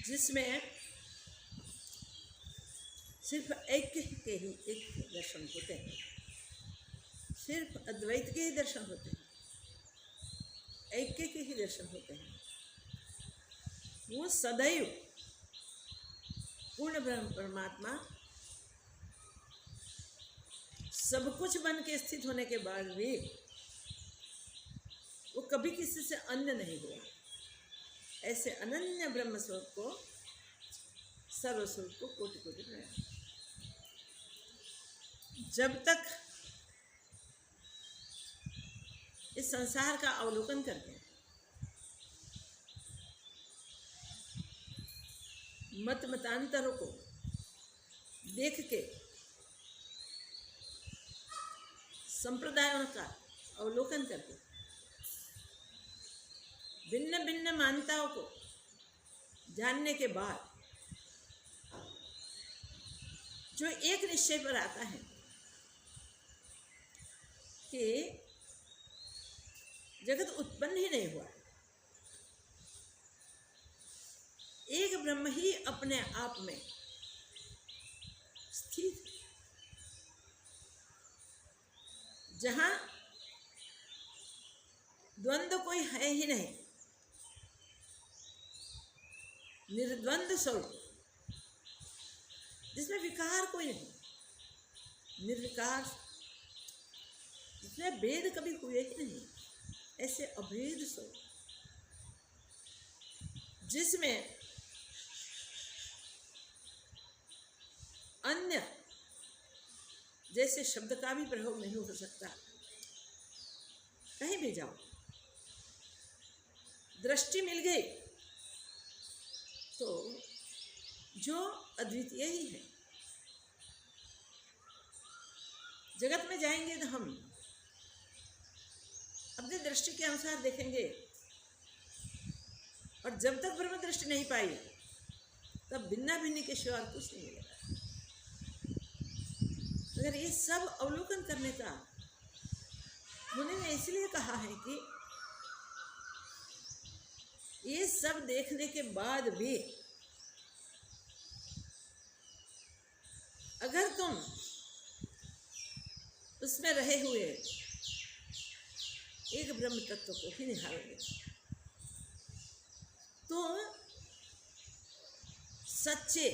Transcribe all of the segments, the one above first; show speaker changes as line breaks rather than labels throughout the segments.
जिसमें सिर्फ एक के ही एक दर्शन होते हैं, सिर्फ अद्वैत के ही दर्शन होते हैं, ऐक्य के ही दर्शन होते हैं। वो सदैव पूर्ण ब्रह्म परमात्मा सब कुछ बन के स्थित होने के बाद भी वो कभी किसी से अन्य नहीं हुआ। ऐसे अनन्य ब्रह्म स्वरूप को, सर्वस्वरूप को कोटि कोटि प्रणाम। जब तक इस संसार का अवलोकन करके मत मतांतरों को देख के संप्रदायों का अवलोकन करके भिन्न भिन्न मान्यताओं को जानने के बाद जो एक निश्चय पर आता है कि जगत उत्पन्न ही नहीं हुआ, एक ब्रह्म ही अपने आप में स्थित, जहां द्वंद्व कोई है ही नहीं, निर्द्वंद स्वरूप, जिसमें विकार कोई नहीं, निर्विकार, जिसमें भेद कभी हुए ही नहीं, ऐसे अभेद स्वरूप, जिसमें अन्य जैसे शब्द का भी प्रयोग नहीं हो सकता। कहीं भी जाओ, दृष्टि मिल गई तो जो अद्वितीय ही है। जगत में जाएंगे तो हम अपनी दृष्टि के अनुसार देखेंगे, और जब तक ब्रह्म दृष्टि नहीं पाई तब भिन्ना भिन्नी के सिवा कुछ नहीं मिलेगा। अगर ये सब अवलोकन करने का मुनि ने इसलिए कहा है कि ये सब देखने के बाद भी अगर तुम उसमें रहे हुए एक ब्रह्म तत्व को ही निहारोगे तो सच्चे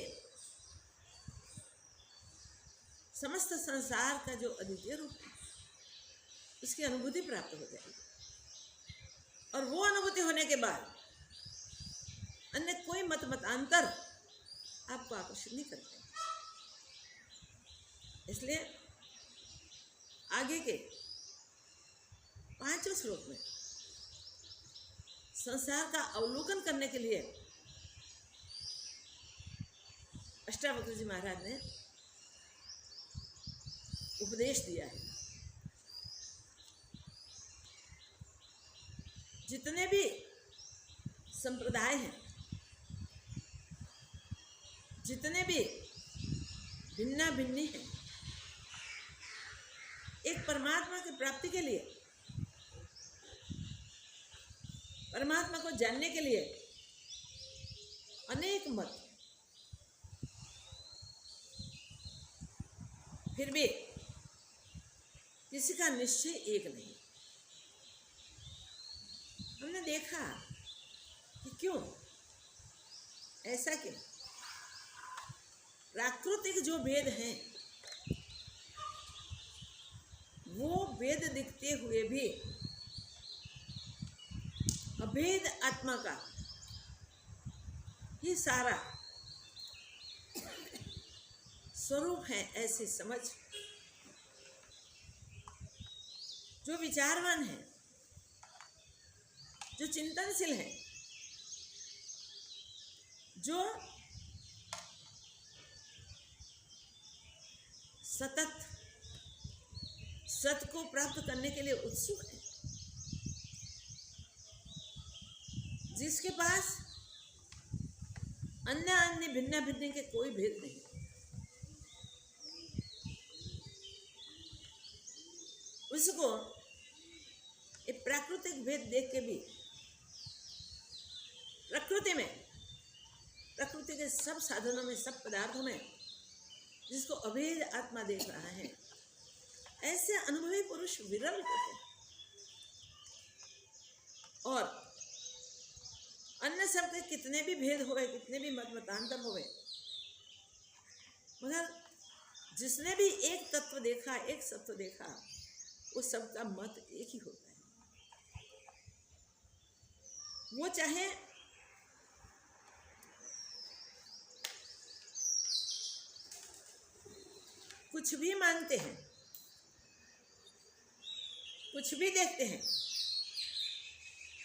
समस्त संसार का जो अद्वितीय रूप है उसकी अनुभूति प्राप्त हो जाएगी। और वो अनुभूति होने के बाद अन्य कोई मतांतर आपको आकर्षित नहीं करते। इसलिए आगे के 5 श्लोक में संसार का अवलोकन करने के लिए अष्टावक्र जी महाराज ने उपदेश दिया है। जितने भी संप्रदाय हैं, जितने भी भिन्ना भिन्नी हैं, एक परमात्मा की प्राप्ति के लिए, परमात्मा को जानने के लिए अनेक मत, फिर भी किसी का निश्चय एक नहीं। हमने देखा कि क्यों, ऐसा क्यों? प्राकृतिक जो भेद हैं वो भेद दिखते हुए भी अभेद आत्मा का ये सारा स्वरूप है, ऐसी समझ जो विचारवान है, जो चिंतनशील है, जो सतत सत को प्राप्त करने के लिए उत्सुक है, जिसके पास अन्य अन्य भिन्न भिन्न के कोई भेद नहीं, उसको ये प्राकृतिक भेद देख के भी प्रकृति में प्रकृति के सब साधनों में, सब पदार्थों में जिसको अभेद आत्मा देख रहा है, ऐसे अनुभवी पुरुष विरल होते हैं। और अन्य सब के कितने भी भेद होवे, कितने भी मत मतांतर होवे, मगर जिसने भी एक तत्व देखा, एक सत्य देखा, उस सबका मत एक ही होता है। वो चाहे कुछ भी मानते हैं, कुछ भी देखते हैं,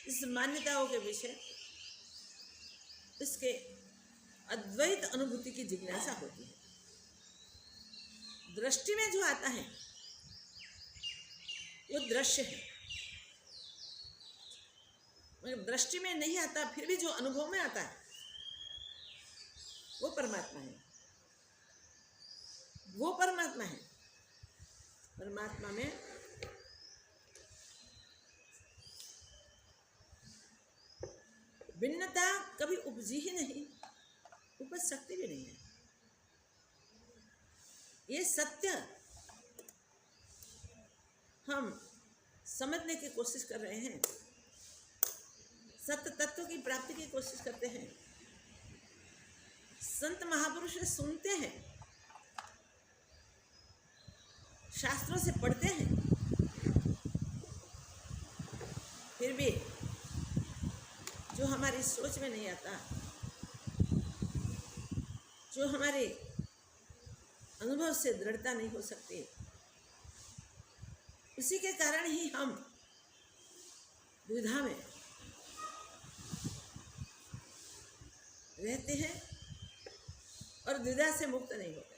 इस मान्यताओं के विषय इसके अद्वैत अनुभूति की जिज्ञासा होती है। दृष्टि में जो आता है वो दृश्य है, मगर दृष्टि में नहीं आता, फिर भी जो अनुभव में आता है वो परमात्मा है। वो परमात्मा है। परमात्मा में भिन्नता कभी उपजी ही नहीं, उपज सकती भी नहीं है। ये सत्य हम समझने की कोशिश कर रहे हैं, सत्य तत्व की प्राप्ति की कोशिश करते हैं। संत महापुरुष से सुनते हैं, शास्त्रों से पढ़ते हैं, फिर भी जो हमारी सोच में नहीं आता, जो हमारे अनुभव से दृढ़ता नहीं हो सकती, उसी के कारण ही हम दुविधा में रहते हैं और दुविधा से मुक्त नहीं होते।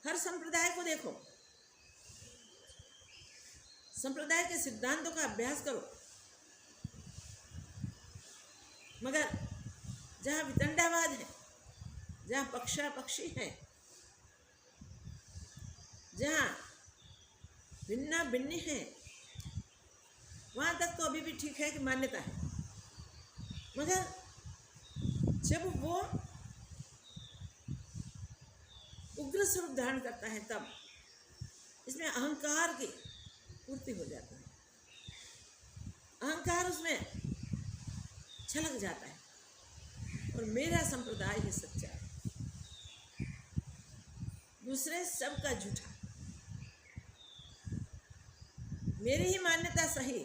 हर संप्रदाय को देखो, संप्रदाय के सिद्धांतों का अभ्यास करो, मगर जहाँ वितंडावाद है, जहाँ पक्षापक्षी है, जहाँ भिन्ना भिन्नी है, वहाँ तक तो अभी भी ठीक है कि मान्यता है, मगर जब वो उग्र स्वरूप धारण करता है तब इसमें अहंकार की पूर्ति हो जाती है। अहंकार उसमें छलक जाता है और मेरा संप्रदाय ही सच्चा है, दूसरे सबका झूठा, मेरी ही मान्यता सही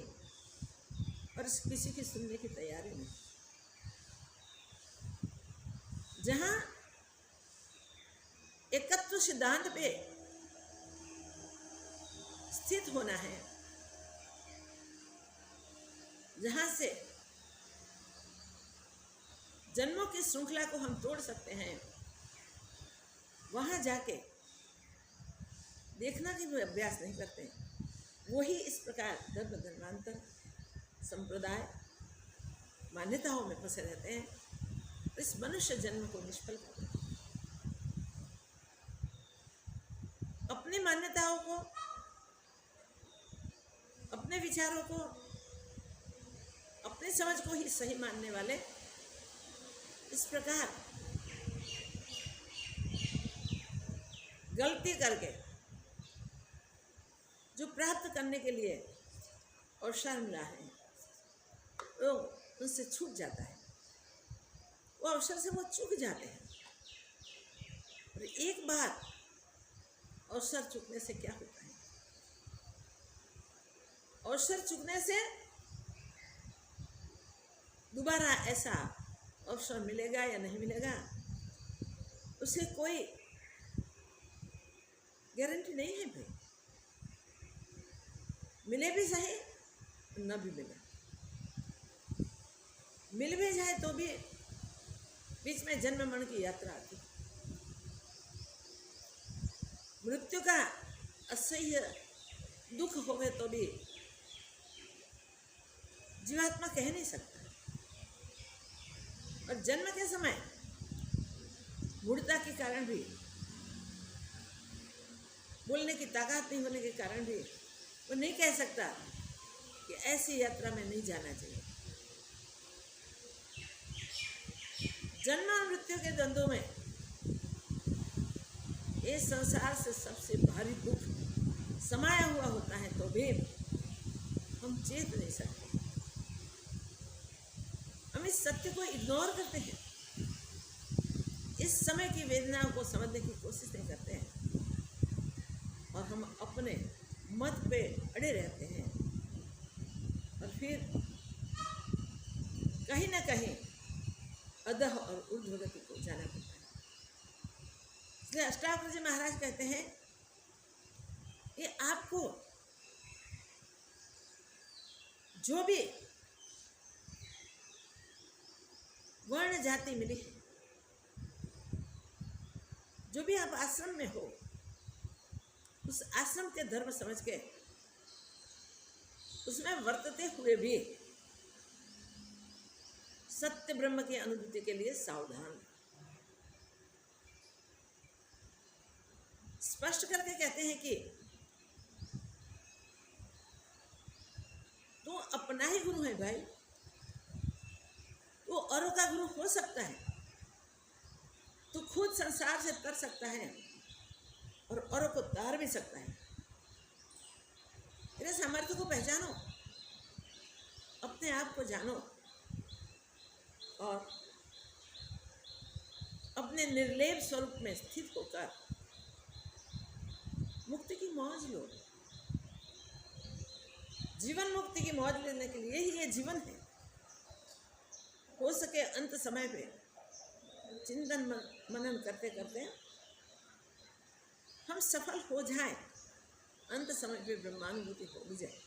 और किसी की सुनने की तैयारी नहीं। जहाँ एकत्व सिद्धांत पे स्थित होना है, जहाँ से जन्मों की श्रृंखला को हम तोड़ सकते हैं, वहाँ जाके देखना कि वो अभ्यास नहीं करते, वही इस प्रकार धर्म धर्मांतर संप्रदाय मान्यताओं में फंसे रहते हैं, इस मनुष्य जन्म को निष्फल करते हैं। अपनी मान्यताओं को, अपने विचारों को, अपनी समझ को ही सही मानने वाले इस प्रकार गलती करके जो प्राप्त करने के लिए अवसर मिला है वो उनसे छूट जाता है, वो अवसर से वो चूक जाते हैं। और एक बार अवसर चूकने से क्या होता है? अवसर चूकने से दोबारा ऐसा अवसर मिलेगा या नहीं मिलेगा, उसे कोई गारंटी नहीं है भाई। मिले भी सही, न भी मिले, मिल भी जाए तो भी बीच में जन्म मरण की यात्रा आती, मृत्यु का असह्य दुख होवे तो भी जीवात्मा कह नहीं सकता। और जन्म के समय मूढ़ता के कारण भी, बोलने की ताकत नहीं होने के कारण भी वो नहीं कह सकता कि ऐसी यात्रा में नहीं जाना चाहिए। जन्म और मृत्यु के द्वंद्व में इस संसार से सबसे भारी दुख समाया हुआ होता है, तो भी हम चेत नहीं सकते। हम इस सत्य को इग्नोर करते हैं, इस समय की वेदनाओं को समझने की कोशिश नहीं करते हैं, और हम अपने मत पे अड़े रहते हैं, और फिर कहीं ना कहीं अधः और ऊर्ध्वगति को जाना पड़ता है। इसलिए अष्टावक्र जी महाराज कहते हैं कि आपको जो भी वर्ण जाति मिली है, जो भी आप आश्रम में हो, उस आश्रम के धर्म समझ के उसमें वर्तते हुए भी सत्य ब्रह्म की अनुभूति के लिए सावधान। स्पष्ट करके कहते हैं कि तू अपना ही गुरु है भाई, तू औरों का गुरु हो सकता है, तू खुद संसार से तर सकता है और औरों को तार भी सकता है। तेरे सामर्थ्य को पहचानो, अपने आप को जानो और अपने निर्लेप स्वरूप में स्थित होकर मुक्ति की मौज लो। जीवन मुक्ति की मौज लेने के लिए ही ये जीवन है। हो सके अंत समय पे चिंतन मनन करते करते हम सफल हो जाएं, अंत समय पे ब्रह्मानुभूति हो भी जाए।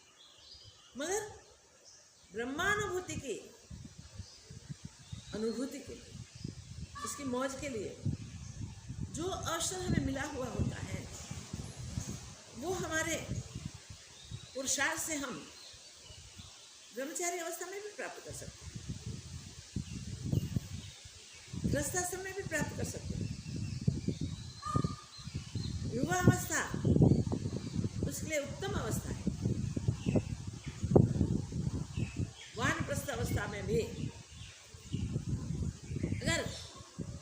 मगर ब्रह्मानुभूति की अनुभूति के लिए, इसकी मौज के लिए जो अवसर हमें मिला हुआ होता है, वो हमारे पुरुषार्थ से हम ब्रह्मचारी अवस्था में भी प्राप्त कर सकते हैं, गृहस्थाश्रम में भी प्राप्त कर सकते हैं। युवा अवस्था उसके लिए उत्तम अवस्था है। वानप्रस्थ अवस्था में भी अगर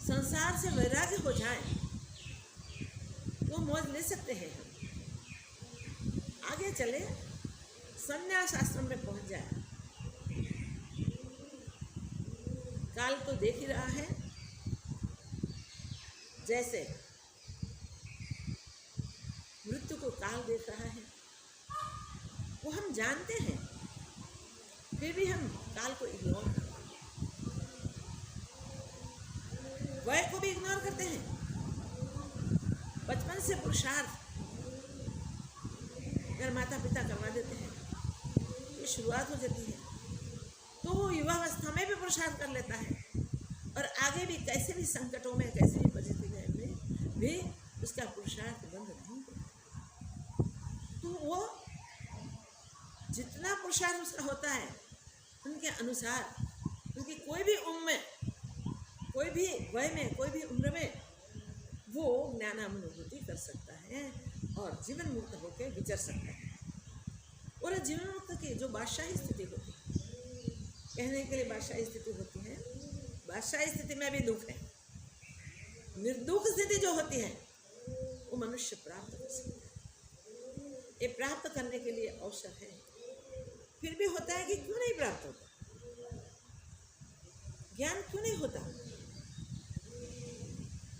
संसार से वैराग्य हो जाए तो मौज ले सकते हैं। हम आगे चले संन्यास आश्रम में पहुंच जाए। काल तो देख ही रहा है, जैसे मृत्यु को काल देख रहा है, वो हम जानते हैं, फिर भी हम काल को इग्नोर करते हैं, वय को भी इग्नोर करते हैं। बचपन से पुरुषार्थ अगर माता पिता करवा देते हैं, ये शुरुआत हो जाती है, तो वो युवावस्था में भी पुरुषार्थ कर लेता है, और आगे भी कैसे भी संकटों में, कैसे भी परिस्थिति में भी उसका पुरुषार्थ बंद नहीं होता। तो वो जितना पुरुषार्थ उसका होता है, उनके अनुसार, उनकी कोई भी उम्र में, कोई भी वय में, कोई भी उम्र में वो ज्ञानानुभूति कर सकता है और जीवन मुक्त होकर विचर सकता है। और जीवन मुक्त की जो बादशाही स्थिति होती है, कहने के लिए बादशाही स्थिति होती है, बादशाही स्थिति में भी दुख है। निर्दुख स्थिति जो होती है वो मनुष्य प्राप्त कर सकता है। ये प्राप्त करने के लिए अवसर है। फिर भी होता है कि क्यों नहीं प्राप्त होता, ज्ञान क्यों नहीं होता।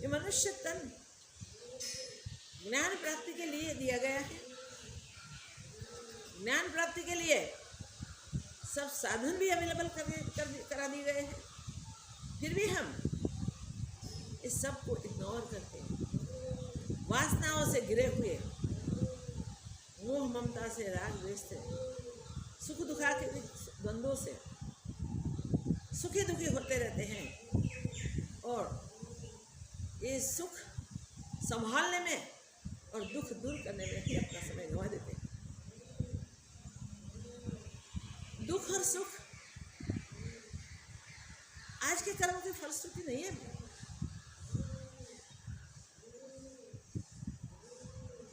ये मनुष्य तन ज्ञान प्राप्ति के लिए दिया गया है। ज्ञान प्राप्ति के लिए सब साधन भी अवेलेबल करा दिए गए हैं, फिर भी हम इस सब को इग्नोर करके वासनाओं से घिरे हुए, मोह ममता से, राग द्वेष से, सुख दुखा के द्वंद्वों से सुखी दुखी होते रहते हैं, और ये सुख संभालने में और दुख दूर करने में ही अपना समय गंवा देते हैं। दुख और सुख आज के कर्म की फलश्रुति नहीं है।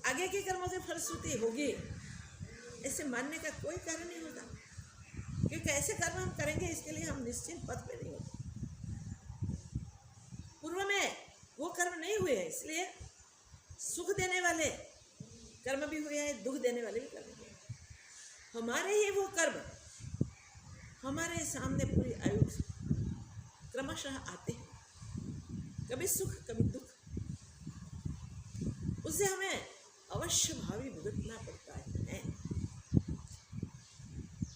आगे के कर्मों की फलश्रुति होगी, ऐसे मानने का कोई कारण नहीं होता, क्योंकि ऐसे कर्म हम करेंगे इसके लिए हम निश्चित पथ पे नहीं होते। पूर्व में वो कर्म नहीं हुए हैं, इसलिए सुख देने वाले कर्म भी हुए हैं, दुख देने वाले भी कर्म हुए हैं। हमारे ही वो कर्म हमारे सामने पूरी आयु क्रमशः आते हैं, कभी सुख कभी दुख, उसे हमें अवश्य भावी भुगतना पड़ता है।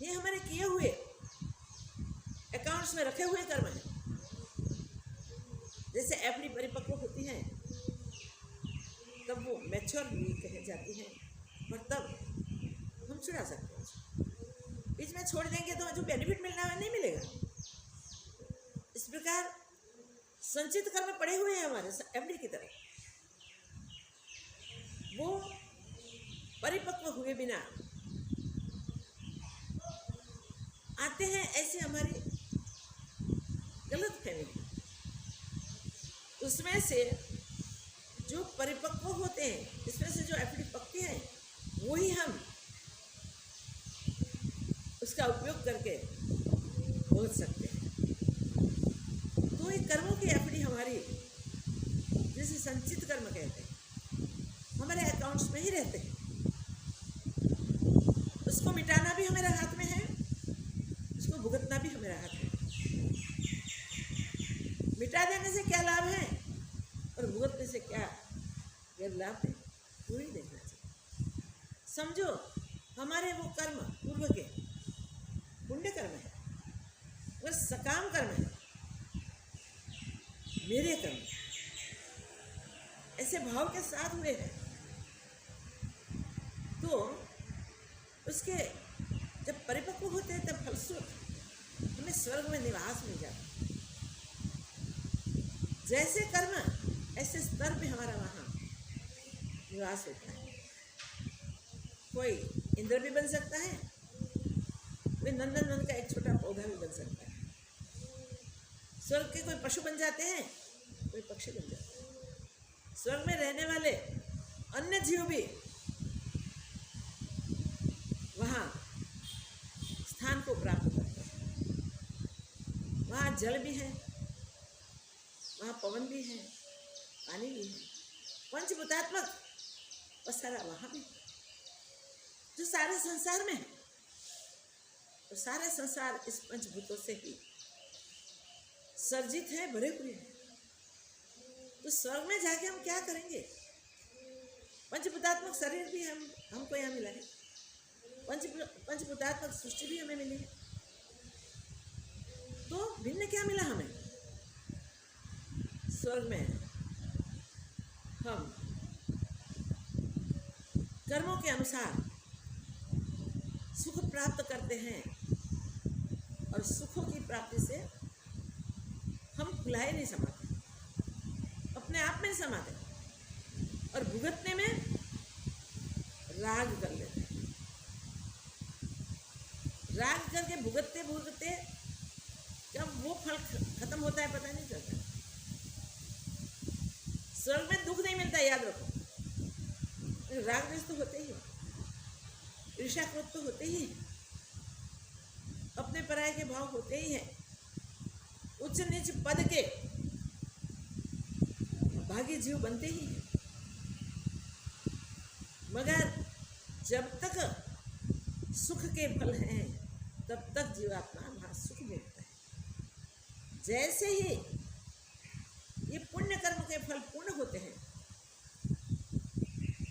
ये हमारे किए हुए अकाउंट्स में रखे हुए कर्म हैं। जैसे एफडी परिपक्व होती है तब वो मैच्योर कही जाती है, और तब हम छुड़ा सकते हैं। बीच में छोड़ देंगे तो जो बेनिफिट मिलना है नहीं मिलेगा। इस प्रकार संचित कर्म पड़े हुए हैं हमारे एफडी की तरह, वो परिपक्व हुए बिना आते हैं। ऐसी हमारी गलत फहमी, उसमें से जो परिपक्व होते हैं, इसमें से जो एफडी पकती है वही हम उसका उपयोग करके भोग सकते हैं। तो ये कर्मों की एफडी हमारी, जिसे संचित कर्म कहते हैं, हमारे अकाउंट्स में ही रहते हैं। उसको मिटाना भी हमारे हाथ में है, उसको भुगतना भी हमारे हाथ में है। मिटा देने से क्या लाभ है और भुगतने से क्या लाभ है, पूरी देखना चाहिए। समझो हमारे वो कर्म पूर्व के पुण्य कर्म है, वो सकाम कर्म है, मेरे कर्म ऐसे भाव के साथ हुए हैं, तो उसके जब परिपक्व होते हैं तब फलस्वरूप हमें स्वर्ग में निवास मिल जाता है। जैसे कर्म ऐसे स्तर पे हमारा वहाँ निवास होता है। कोई इंद्र भी बन सकता है, कोई नंदन का एक छोटा पौधा भी बन सकता है। स्वर्ग के कोई पशु बन जाते हैं, कोई पक्षी बन जाते हैं। स्वर्ग में रहने वाले अन्य जीव भी वहाँ स्थान को प्राप्त करते हैं। वहाँ जल भी है, वहाँ पवन भी है, पानी भी है, पंचभूतात्मक पसारा वहाँ भी, जो सारे संसार में है। तो सारे संसार इस पंचभूतों से ही सर्जित है, भरे हुए हैं। तो स्वर्ग में जाके हम क्या करेंगे? पंचभूतात्मक शरीर भी हमको यहाँ मिला है, पंचभूतात्मक सृष्टि भी हमें मिली है। तो भिन्न क्या मिला हमें? स्वर्ग में हम कर्मों के अनुसार सुख प्राप्त करते हैं, और सुखों की प्राप्ति से हम भुलाए नहीं समाते, अपने आप में समाते, और भुगतने में राग कर लेते हैं। राग करके भुगतते भुगतते जब वो फल खत्म होता है पता नहीं चलता। स्वर्ग में दुख नहीं मिलता, याद रखो। राग द्वेष तो होते ही है, ईर्ष्या क्रोध तो होते ही है, अपने पराये के भाव होते ही हैं, उच्च नीच पद के भागी जीव बनते ही हैं। मगर जब तक सुख के फल हैं तब तक जीवात्मा वहाँ सुख भोगता है। जैसे ही ये पुण्य कर्म के फल पूर्ण होते हैं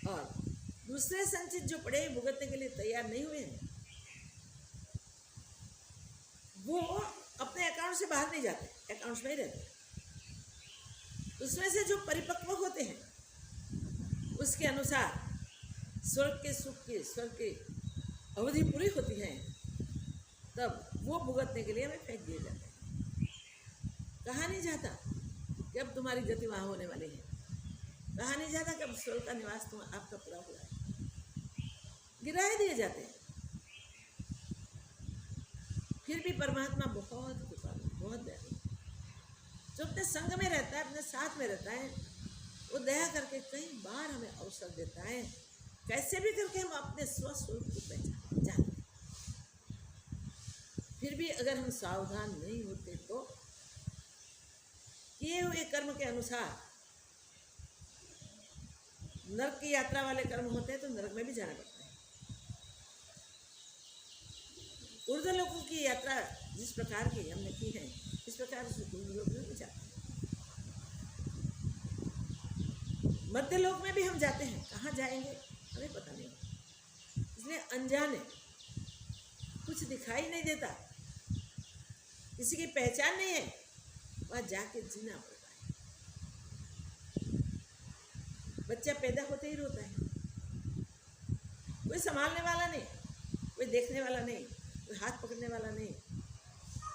और दूसरे संचित जो पड़े भुगतने के लिए तैयार नहीं हुए हैं, वो अपने अकाउंट से बाहर नहीं जाते, अकाउंट्स में ही रहते। उसमें से जो परिपक्व होते हैं उसके अनुसार स्वर्ग के सुख की, स्वर्ग की अवधि पूरी होती है, तब वो भुगतने के लिए हमें फेंक दिए जाते हैं। कहा नहीं जाता कि अब तुम्हारी गति वहाँ होने वाली है, कहा नहीं जाता कि अब स्वर्ग का निवास तुम आपका पूरा हुआ है, गिराए दिए जाते हैं। फिर भी परमात्मा बहुत कृपालु, बहुत दयालु, जो अपने संग में रहता है, अपने साथ में रहता है, वो दया करके कई बार हमें अवसर देता है, कैसे भी करके हम अपने स्वस्वरूप को पहचान जाने। फिर भी अगर हम सावधान नहीं होते तो किए हुए कर्म के अनुसार नरक की यात्रा वाले कर्म होते हैं तो नरक में भी जाना पड़ता है। ऊर्ध्व लोकों की यात्रा जिस प्रकार की हमने की है इस प्रकार से ऊर्ध्व लोक में भी जाते हैं। मध्य लोक में भी हम जाते हैं, कहाँ जाएंगे हमें पता नहीं, इसलिए अनजाने कुछ दिखाई नहीं देता, किसी की पहचान नहीं है, वहाँ जाके जीना पड़ता है। बच्चा पैदा होते ही रोता है, कोई संभालने वाला नहीं, कोई देखने वाला नहीं, कोई हाथ पकड़ने वाला नहीं,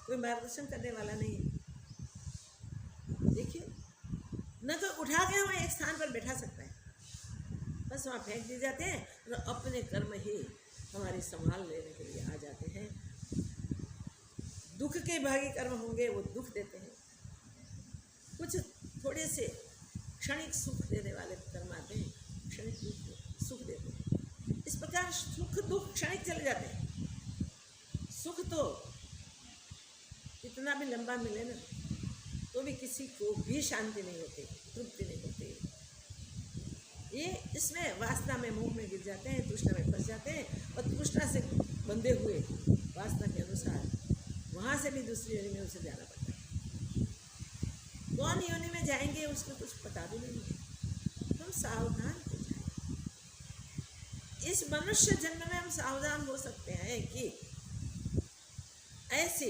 कोई मार्गदर्शन करने वाला नहीं। देखिए, न तो उठा के हमें एक स्थान पर बैठा सकता है, बस वहाँ फेंक दिए जाते हैं और अपने कर्म ही हमारी संभाल लेने के लिए आ जाते हैं। दुख के भागी कर्म होंगे वो दुख देते हैं, कुछ थोड़े से क्षणिक सुख देने वाले कर्म आते हैं, क्षणिक सुख देते हैं। इस प्रकार सुख दुख क्षणिक चले जाते हैं। सुख तो कितना भी लंबा मिले ना तो भी किसी को भी शांति नहीं होती, तृप्ति नहीं होती। ये इसमें वासना में मोह में गिर जाते हैं, तृष्णा में फंस जाते हैं और तृष्णा से बंधे हुए वासना के अनुसार वहाँ से भी दूसरी योनि में उसे जाना पड़ता है। कौन योनि में जाएंगे उसको कुछ पता भी नहीं है। हम सावधान हो जाए। इस मनुष्य जन्म में हम सावधान हो सकते हैं कि ऐसे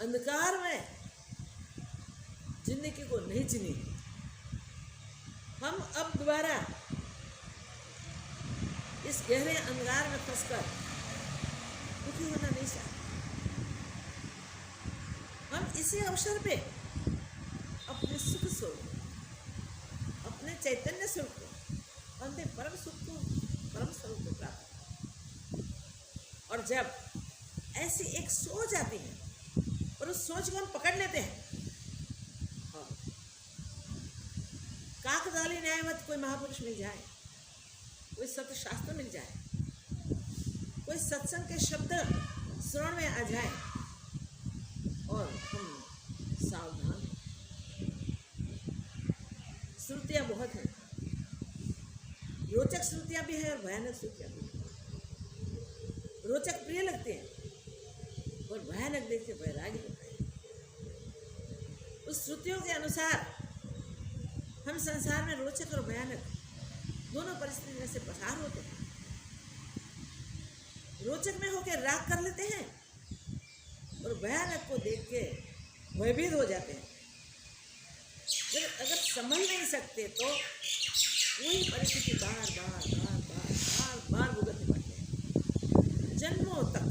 अंधकार में जिंदगी को नहीं जीनी। हम अब दोबारा इस गहरे अंधकार में फंसकर दुखी होना नहीं चाहते। हम इसी अवसर पे अपने सुख स्वरूप, अपने चैतन्य स्वरूप को, अपने परम सुख को, परम स्वरूप को प्राप्त। और जब ऐसी एक सोच आती है और उस सोच को हम पकड़ लेते हैं, काकताली न्यायवत कोई महापुरुष मिल जाए, कोई सत्य शास्त्र मिल जाए, कोई सत्संग के शब्द श्रवण में आ जाए और हम सावधान। श्रुतियाँ बहुत हैं, रोचक श्रुतियाँ भी हैं और भयानक श्रुतियाँ भी हैं। रोचक प्रिय लगते हैं और भयानक देख के वैराग्य होता है। उस श्रुतियों के अनुसार हम संसार में रोचक और भयानक दोनों परिस्थिति में से पसार होते हैं। रोचक में होकर राग कर लेते हैं और भयानक को देख के भयभीत हो जाते हैं। अगर संभल नहीं सकते तो वही परिस्थिति बार बार बार बार बार बार भुगतनी पड़ती है जन्मों तक।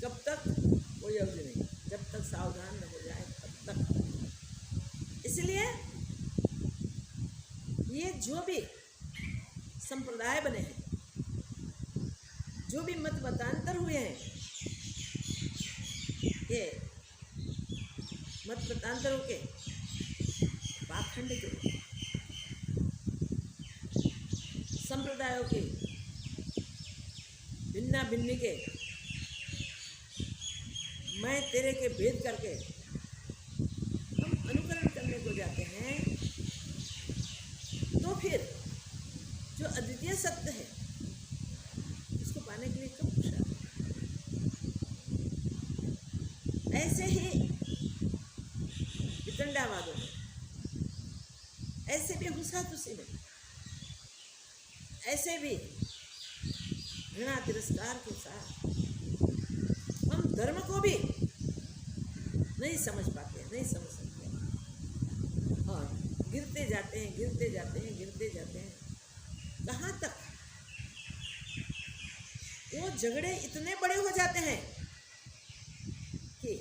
कब तक कोई अवधि नहीं, जब तक सावधान न हो जाए तब तक। इसलिए ये जो भी संप्रदाय बने हैं, जो भी मत मतांतर हुए हैं, ये मत मतांतरों के पाखंड के, संप्रदायों के भिन्ना भिन्नी के, मैं तेरे के भेद करके हम अनुकरण करने को जाते हैं, तो फिर जो अद्वितीय सत्य है उसको पाने के लिए कब कुशल। ऐसे ही वितंडावादों में, ऐसे भी हुसातुसी में, ऐसे भी घृणा तिरस्कार के साथ हम धर्म को भी नहीं समझ पाते, नहीं समझ सकते और गिरते जाते हैं, गिरते जाते हैं, गिरते जाते हैं। कहाँ तक? वो झगड़े इतने बड़े हो जाते हैं कि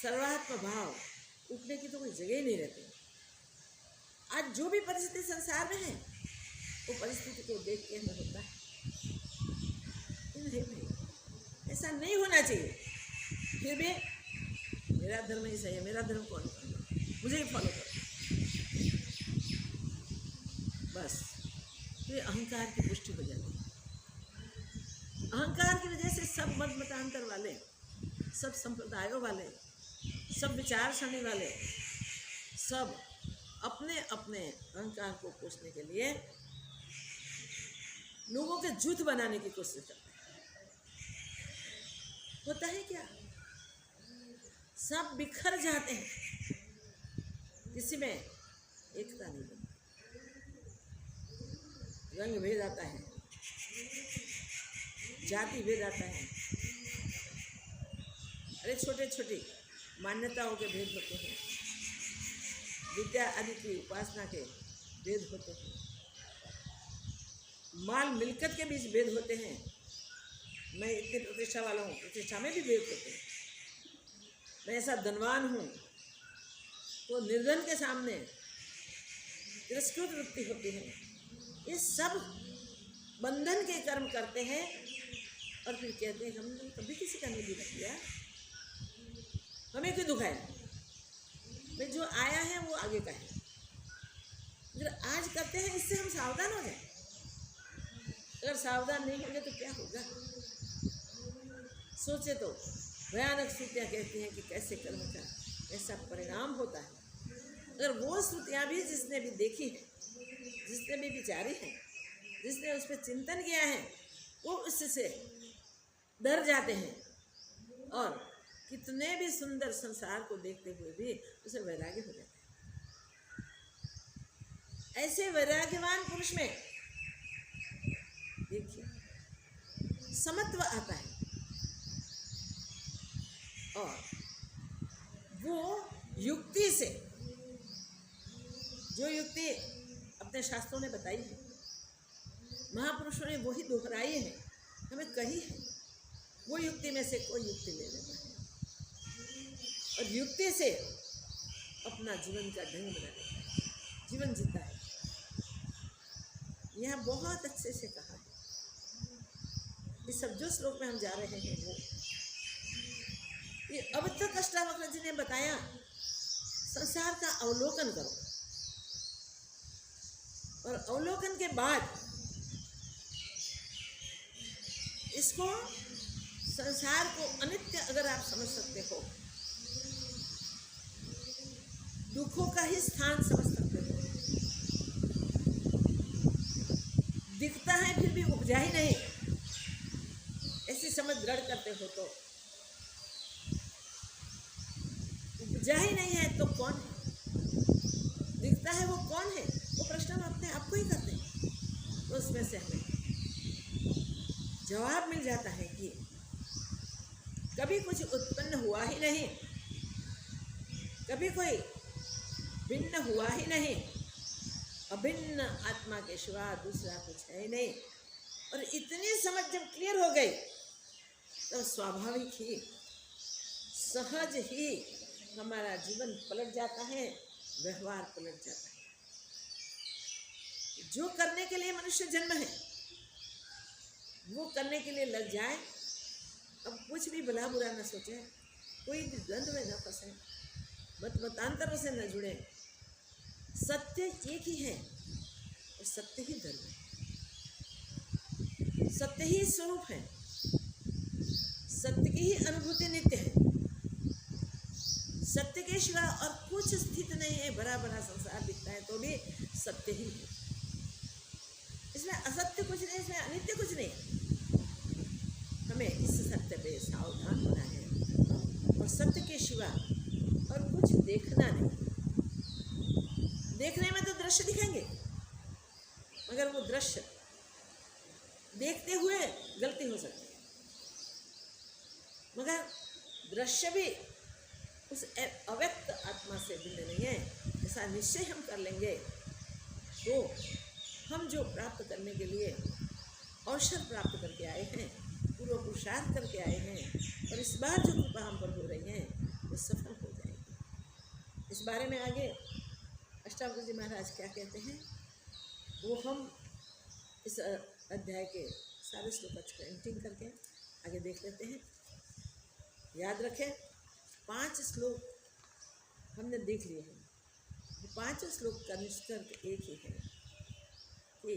सर्वात्म भाव उठने की तो कोई जगह ही नहीं रहती। आज जो भी परिस्थिति संसार में है वो परिस्थिति को देख के हमें होता है नहीं भाई ऐसा नहीं होना चाहिए। फिर भी मेरा धर्म ही सही है, मेरा धर्म कौन मुझे ही फॉलो करो, बस। तो ये अहंकार की पुष्टि हो जाती है। अहंकार की वजह से सब मत मतांतर वाले, सब संप्रदायों वाले, सब विचार सरणी वाले सब अपने अपने अहंकार को पोषने के लिए लोगों के जुट बनाने की कोशिश करते हैं। होता है क्या, सब बिखर जाते हैं, किसी में एकता नहीं बनती, रंग भेद आता है, जाति भेद आता है, अरे छोटे छोटे मान्यताओं के भेद होते हैं, विद्या आदि की उपासना के भेद होते हैं, माल मिलकत के बीच भेद होते हैं। मैं इतनी प्रतिष्ठा वाला हूँ, प्रतिष्ठा में भी भेद होते हैं। मैं ऐसा धनवान हूँ तो निर्धन के सामने तिरस्कृत वृत्ति होती है। ये सब बंधन के कर्म करते हैं और फिर कहते हैं हमने कभी किसी का नहीं दुख किया, हमें क्यों दुख है, भाई जो आया है वो आगे का है। अगर आज करते हैं इससे हम सावधान हो जाए, अगर सावधान नहीं होंगे तो क्या होगा। सोचे तो भयानक श्रुतियाँ कहती हैं कि कैसे कर्म का ऐसा परिणाम होता है। अगर वो श्रुतियाँ भी जिसने भी देखी है, जिसने भी विचारी है, जिसने उस पर चिंतन किया है, वो उससे डर जाते हैं और कितने भी सुंदर संसार को देखते हुए भी उसे वैराग्य हो जाता है। ऐसे वैराग्यवान पुरुष में देखिए समत्व आता है और वो युक्ति से, जो युक्ति अपने शास्त्रों ने बताई है, महापुरुषों ने वही दोहराई है, हमें कही है, वो युक्ति में से कोई युक्ति ले लेता है और युक्ति से अपना जीवन का ढंग बना लेता है, जीवन जीता है। यह बहुत अच्छे से कहा है। इस सब जो श्लोक में हम जा रहे हैं वो ये अब तक अष्टावक्र जी ने बताया, संसार का अवलोकन करो और अवलोकन के बाद इसको संसार को अनित्य अगर आप समझ सकते हो, दुखों का ही स्थान समझ सकते हो, दिखता है फिर भी उपजा ही नहीं, ऐसी समझ दृढ़ करते हो तो उपजा ही नहीं है तो कौन है, दिखता है वो कौन है, वो प्रश्न हम अपने आप को ही करते हैं। तो उसमें से हमें जवाब मिल जाता है कि कभी कुछ उत्पन्न हुआ ही नहीं, कभी कोई भिन्न हुआ ही नहीं, अभिन्न आत्मा के सिवा दूसरा कुछ है ही नहीं। और इतनी समझ जब क्लियर हो गई तो स्वाभाविक ही सहज ही हमारा जीवन पलट जाता है, व्यवहार पलट जाता है। जो करने के लिए मनुष्य जन्म है वो करने के लिए लग जाए, अब कुछ भी भला बुरा न सोचे, कोई भी द्वंद्व में न फंसे, मतांतरों से न जुड़े। सत्य एक ही है और सत्य ही धर्म है, सत्य ही स्वरूप है, सत्य की ही अनुभूति नित्य है, सत्य के सिवा और कुछ स्थित नहीं है। बड़ा बड़ा संसार दिखता है तो भी सत्य ही है, इसमें असत्य कुछ नहीं, इसमें अनित्य कुछ नहीं। हमें इस सत्य पे सावधान होना है और सत्य के सिवा और कुछ देखना नहीं। देखने में तो दृश्य दिखेंगे, मगर वो दृश्य देखते हुए गलती हो सकती है, मगर दृश्य भी उस अव्यक्त आत्मा से भिन्न नहीं है। ऐसा निश्चय हम कर लेंगे तो हम जो प्राप्त करने के लिए अवसर प्राप्त करके आए हैं, पूर्व पुरुषार्थ करके आए हैं, और इस बार जो कृपा हम पर हो रही है वो सफल हो जाएगी। इस बारे में आगे अष्टावक्र जी महाराज क्या कहते हैं वो हम इस अध्याय के सारे श्लोक पेंटिंग करके आगे देख लेते हैं। याद रखें 5 श्लोक हमने देख लिए हैं, 5 श्लोक का निष्कर्ष एक ही है कि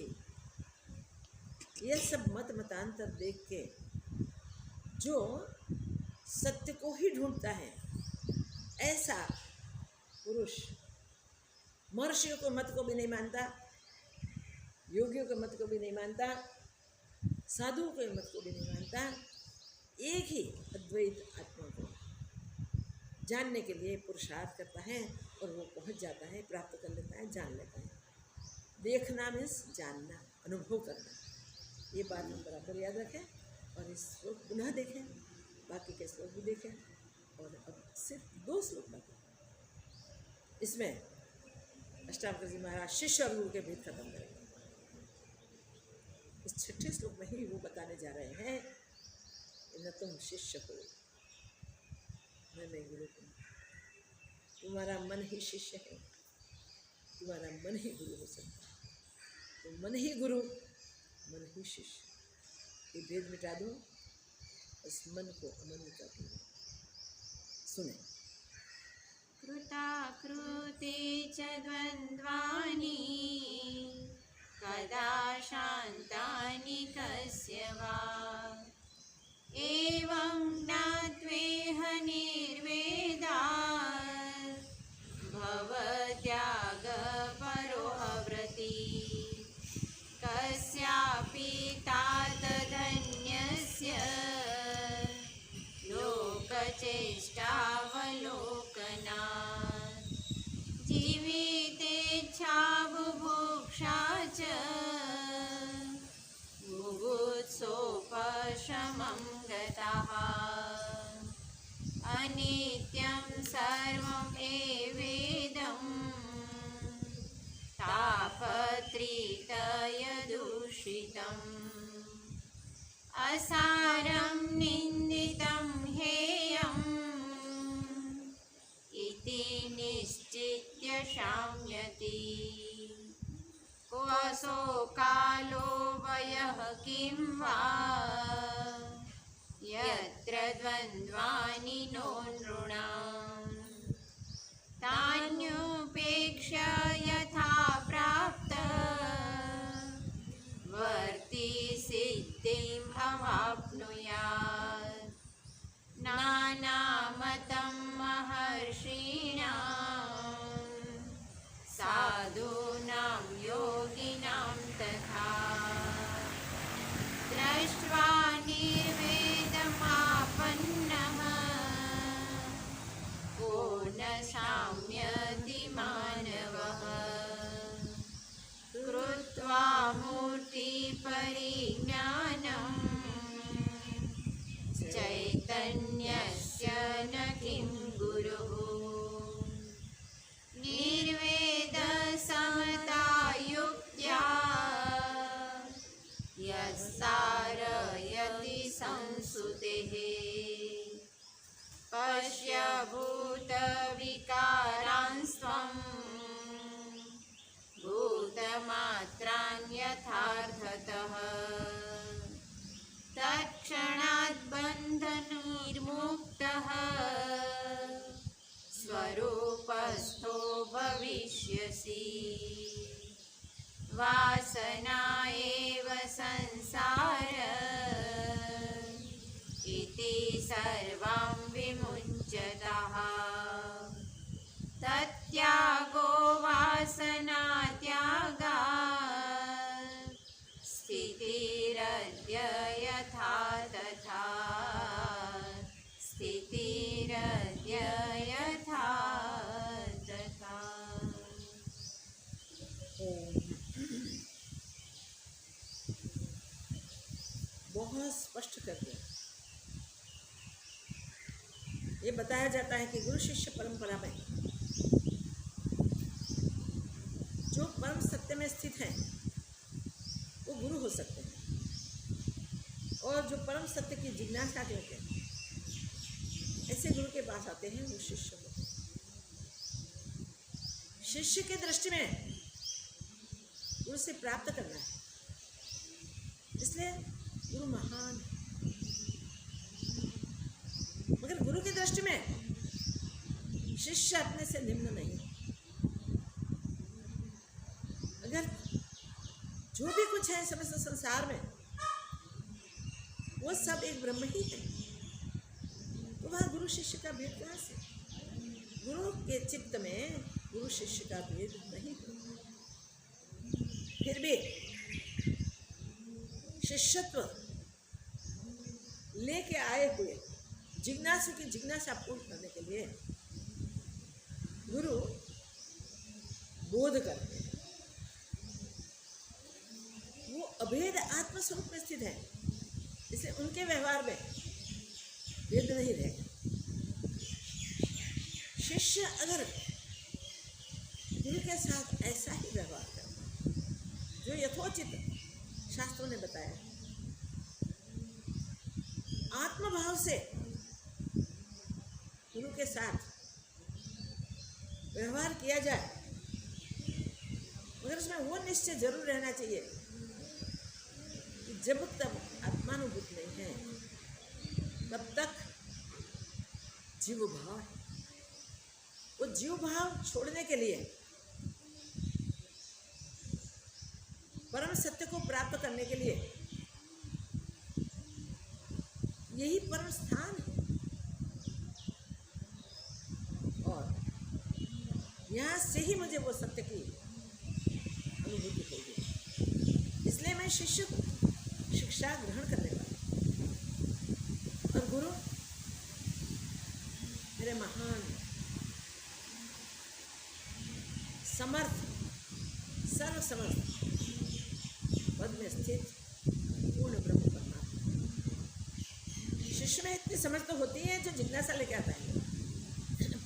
यह सब मतांतर देख के जो सत्य को ही ढूंढता है ऐसा पुरुष महर्षियों को मत को भी नहीं मानता, योगियों के मत को भी नहीं मानता, साधुओं के मत को भी नहीं मानता, एक ही अद्वैत आत्मा को जानने के लिए पुरुषार्थ करता है और वो पहुंच जाता है, प्राप्त कर लेता है, जान लेता है। देखना मीन्स जानना, अनुभव करना। ये बात हम बराबर याद रखें और इस श्लोक पुनः देखें, बाकी के श्लोक भी देखें। और अब सिर्फ 2 श्लोक बाकी। इसमें अष्टावक्र जी महाराज शिष्य और गुरु के भेद खत्म करेंगे। इस 6ठे श्लोक में ही वो बताने जा रहे हैं न तुम शिष्य हो, मैं गुरु हूँ। तुम्हारा मन ही शिष्य है, तुम्हारा मन ही गुरु हो सकता है। तो मन ही गुरु, मन ही शिष्य, ये भेद मिटा दो, इस मन को अमन कर दो। सुने।
कृताकृते च द्वन्द्वानि कदा शान्तानि कस्य वा एवं ज्ञात्वेह निर्वेदात् भवत्याग परोऽव्रति कस्यापि तातधन्यस्य लोकचेष्टावलोकनात् जीवितेच्छा बुभुक्षा च बुभुत्सोपशमं गतः अनित्यं सर्वम् एवेदं तापत्रितयदूषितम् असारं निन्दितं हेयम् इति निश्चित्य शाम्यति क्वसो कालो वयः किं वा यत्र द्वन्द्वानि नो नृणाम् तान्युपेक्ष्य यथा प्राप्त वर्ति सिद्धिम् अवाप्नुयात् नानामतं महर्षीणां साधूनां योगिनां तथा दृष्ट्वा निर्वेदमापन्नः को न शाम्यति मानवः कृत्वा मूर्तिपरिज्ञानं चैतन्यस्य न किं गुरुः निर्वेदसमतायुक्त्या यस्सारयति संसुतेः पश्य भूतविकारांस्त्वं भूतमात्रान् यथार्थतः तत्क्षणात् बन्धनिर्मुक्तः स्वरूपस्थो भविष्यसि वासना एव संसार इति सर्वं विमुच्यतः तत्यागो वासनात्यागात् स्थितिरद्य यथा तथा स्थितिरद्य यथा तथा।
बहुत स्पष्ट कर दिया। ये बताया जाता है कि गुरु शिष्य परंपरा में जो परम सत्य में स्थित हैं वो गुरु हो सकते हैं, और जो परम सत्य की जिज्ञासा करते हैं ऐसे गुरु के पास आते हैं वो शिष्य होते हैं। शिष्य की दृष्टि में गुरु से प्राप्त करना है, इसलिए गुरु महान है। मगर गुरु की दृष्टि में शिष्य अपने से निम्न नहीं है। अगर जो भी कुछ है समस्त संसार में वो सब एक ब्रह्म ही है, तो वह गुरु शिष्य का भेद कहाँ से? गुरु के चित्त में गुरु शिष्य का भेद नहीं होता। फिर भी शिष्यत्व लेके आए हुए जिज्ञासु की जिज्ञासा पूर्ण करने के लिए गुरु बोध करते हैं। वो अभेद आत्मस्वरूप में स्थित है, इसलिए उनके व्यवहार में भेद नहीं रहेगा। शिष्य अगर गुरु के साथ ऐसा ही व्यवहार करे जो यथोचित शास्त्रों ने बताया, आत्मभाव से गुरु के साथ व्यवहार किया जाए, मगर उसमें वो निश्चय जरूर रहना चाहिए कि जब तक आत्मानुभूत नहीं है तब तक जीव भाव है। वो जीव भाव छोड़ने के लिए, परम सत्य को प्राप्त करने के लिए यही परम स्थान है। और यहाँ से ही मुझे वो सत्य की अनुभूति होगी, इसलिए मैं शिष्य को शिक्षा ग्रहण करने वाला और गुरु मेरे महान समर्थ सर्व समर्थ पद में स्थित पूर्ण ब्रह्म परमात्मा। शिष्य में इतनी समझ तो होती है जो जिज्ञासा लेके आता है,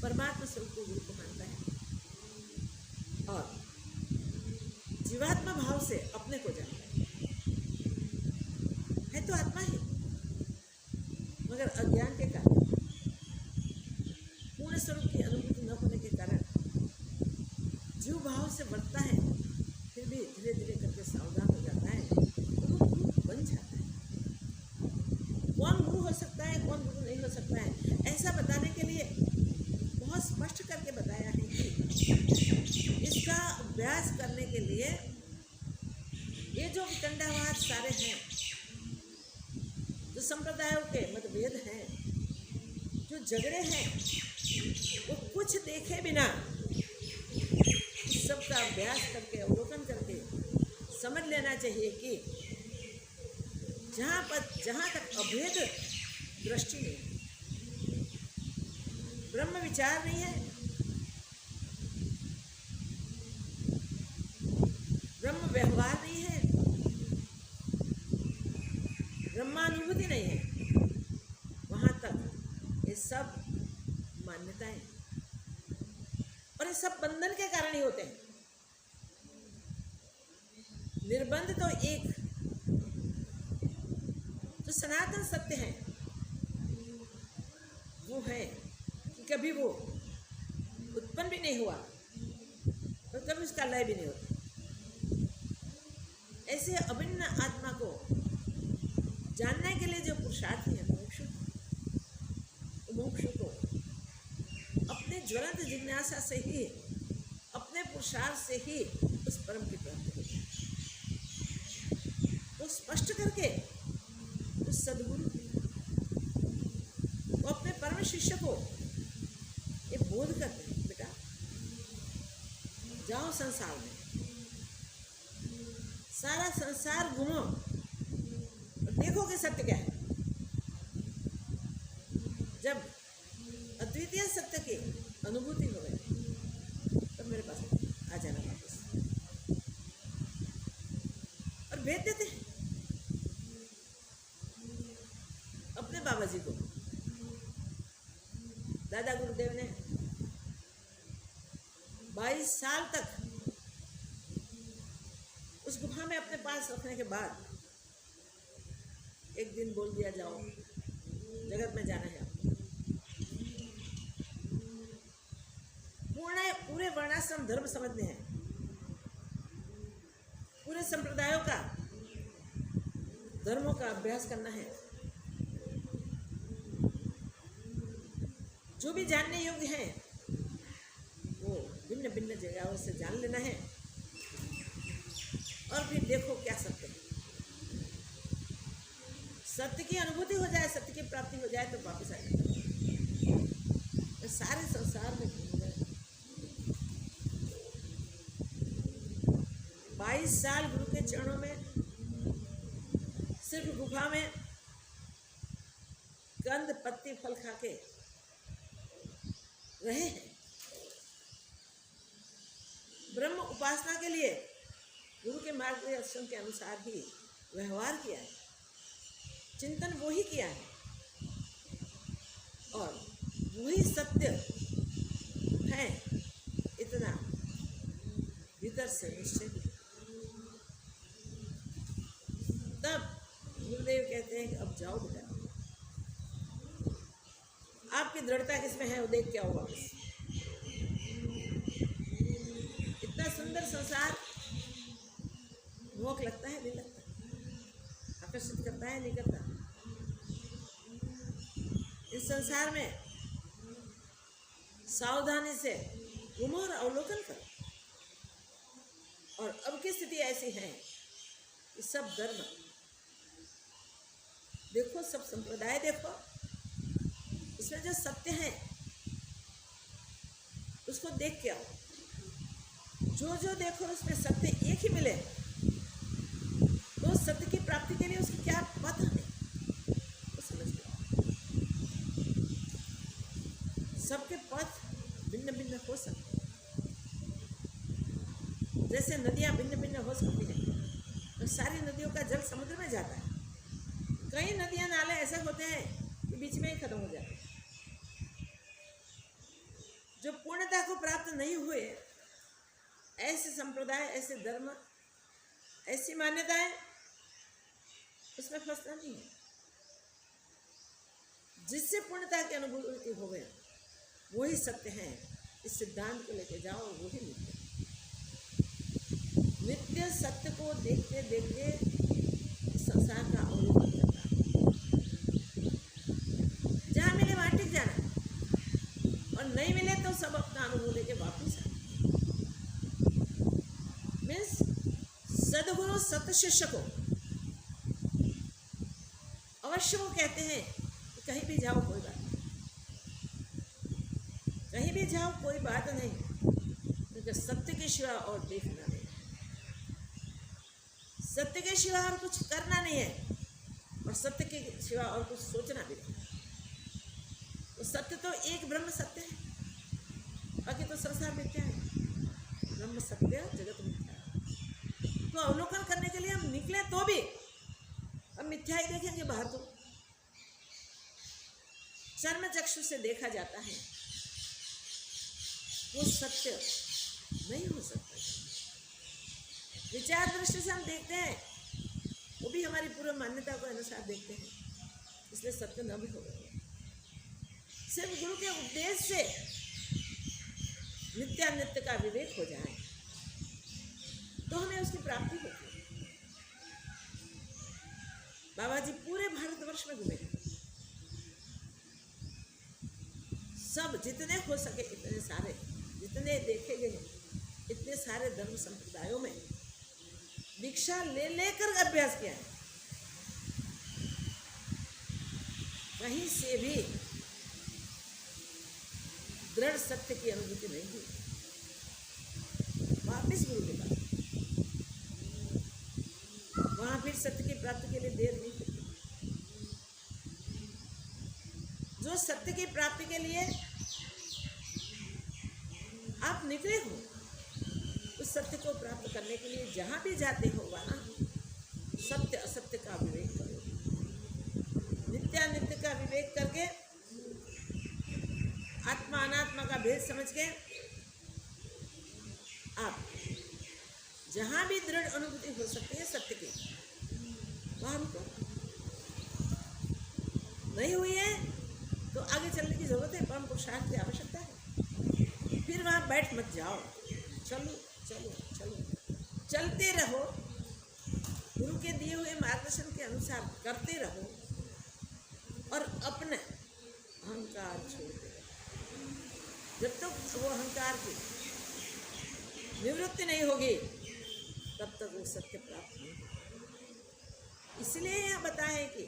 परमात्मा स्वरूप को गुरु को मानता है और जीवात्मा भाव से अपने को जानता है तो आत्मा ही, मगर अज्ञान के कारण, पूर्ण स्वरूप की अनुभूति न होने के कारण जीव भाव से बढ़ता है, फिर भी धीरे धीरे करके सावधान हो जाता है तो वो गुरु बन जाता है। कौन गुरु हो सकता है, कौन गुरु नहीं हो सकता है, ऐसा बताने के लिए बहुत स्पष्ट करके बताया है कि इसका अभ्यास करने के लिए ये जो वितंडावाद सारे हैं, जो संप्रदायों के मतभेद हैं, जो झगड़े हैं, वो कुछ देखे बिना सबका अभ्यास करके अवलोकन करके समझ लेना चाहिए कि जहाँ तक अभेद दृष्टि नहीं, ब्रह्म विचार नहीं है, ब्रह्म व्यवहार नहीं है, ब्रह्मानुभूति नहीं है, वहाँ तक ये सब मान्यताएं और ये सब बंधन के कारण ही होते हैं। निर्बंध तो एक जो सनातन सत्य है वो है कि कभी वो उत्पन्न भी नहीं हुआ और कभी उसका लय भी नहीं होता। ऐसे अभिन्न आत्मा को जानने के लिए जो पुरुषार्थ है मोक्ष को अपने ज्वलंत जिज्ञासा से ही, अपने पुरुषार्थ से ही उस परम की प्राप्ति होती है। वो स्पष्ट करके उस सद्गुरु वो अपने परम शिष्य को ये बोध करते हैं, बेटा जाओ संसार में, सारा संसार घूमो और देखो कि सत्य क्या है। जब अद्वितीय सत्य की अनुभूति हो गई तब मेरे पास आ जाना वापस और भेज देते हैं अपने बाबा जी को। दादा गुरुदेव ने 22 साल तक उस गुफा में अपने पास रखने के बाद एक दिन बोल दिया, जाओ जगत में जाना है आपको। पूरे वर्णाश्रम धर्म समझने हैं, पूरे संप्रदायों का धर्मों का अभ्यास करना है, जो भी जानने योग्य है वो भिन्न भिन्न जगहों से जान लेना है और फिर देखो क्या सत्य है। सत्य की अनुभूति हो जाए, सत्य की प्राप्ति हो जाए तो वापस आ जाए। सारे संसार में साल गुरु के चरणों में सिर्फ गुफा में कंद पत्ती फल खा के रहे हैं। ब्रह्म उपासना के लिए गुरु के मार्गदर्शन के अनुसार ही व्यवहार किया है, चिंतन वो ही किया है और वही सत्य है, इतना भीतर से निश्चय। तब गुरुदेव कहते हैं कि अब जाओ बेटा, आपकी दृढ़ता किसमें है वो देख के आओ वापस। इतना सुंदर संसार मोहक लगता है, नहीं लगता? आकर्षित करता है, नहीं करता? इस संसार में सावधानी से घूमो और अवलोकन करो। और अब की स्थिति ऐसी है कि सब धर्म देखो, सब संप्रदाय देखो, उसमें जो सत्य है उसको देख के आओ। जो देखो उसमें सत्य एक ही मिले तो सत्य की प्राप्ति के लिए उसकी क्या पथ है वो समझ लो। सबके पथ भिन्न भिन्न हो सकते हैं, जैसे नदियां भिन्न भिन्न हो सकती हैं, तो सारी नदियों का जल समुद्र में जाता है। कई नदियां नाले ऐसे होते हैं कि बीच में ही खत्म हो जाते हैं। जो पूर्णता को प्राप्त नहीं हुए, ऐसे संप्रदाय, ऐसे धर्म, ऐसी मान्यताएं, उसमें फंसना नहीं है। जिससे पूर्णता की अनुभूति हो गया वही सत्य है। इस सिद्धांत को लेके जाओ, वही नित्य। नित्य सत्य को देखते देखते संसार का अवलोकन करना, जहाँ मिले वहाँ टिक जाना, और नहीं मिले तो सब अपना अनुभव लेके वापिस आना। मीन्स सदगुरु सत्य शिष्य को अवश्य वो कहते हैं कि कहीं भी जाओ कोई बात नहीं, कहीं भी जाओ कोई बात नहीं, क्योंकि सत्य के सिवा और देखना नहीं, सत्य के सिवा और कुछ करना नहीं है, और सत्य के सिवा और कुछ सोचना भी नहीं। तो सत्य तो एक ब्रह्म सत्य है, बाकी तो संसार मिथ्या है। ब्रह्म सत्य, जगत मिथ्या। तो अवलोकन करने के लिए हम निकले तो भी हम मिथ्या ही देखेंगे। बाहर तो चर्म चक्षु से देखा जाता है, वो सत्य नहीं हो सकता। विचार दृष्टि से हम देखते हैं, वो भी हमारी पूर्व मान्यता को अनुसार देखते हैं, इसलिए सत्य न भी होगा। सिर्फ गुरु के उपदेश से नित्यानित्य का विवेक हो जाए तो हमें उसकी प्राप्ति होती है। बाबा जी पूरे भारतवर्ष में घूमे, सब जितने हो सके इतने सारे, जितने देखे गए इतने सारे धर्म संप्रदायों में दीक्षा ले लेकर अभ्यास किया है। कहीं से भी दृढ़ सत्य की अनुभूति नहीं हुई। वापिस गुरु के पास, वहां फिर सत्य की प्राप्ति के लिए देर नहीं करती। जो सत्य की प्राप्ति के लिए आप निकले हो, उस सत्य को प्राप्त करने के लिए जहां भी जाते हो वहां सत्य असत्य का विवेक करो। नित्यानित्य का विवेक करके आत्मा अनात्मा का भेद समझ के आप जहां भी दृढ़ अनुभूति हो सकती है सत्य की, वहां रुको। नहीं हुई है तो आगे चलने की जरूरत है, परम पुरुषार्थ की आवश्यकता है। फिर वहां बैठ मत जाओ, चलो चलो चलो, चलते रहो, गुरु के दिए हुए मार्गदर्शन के अनुसार करते रहो और अपने अहंकार छोड़ दो। जब तक वो अहंकार की निवृत्ति नहीं होगी तब तक वो सत्य प्राप्त नहीं होगा। इसलिए यहाँ बताएं कि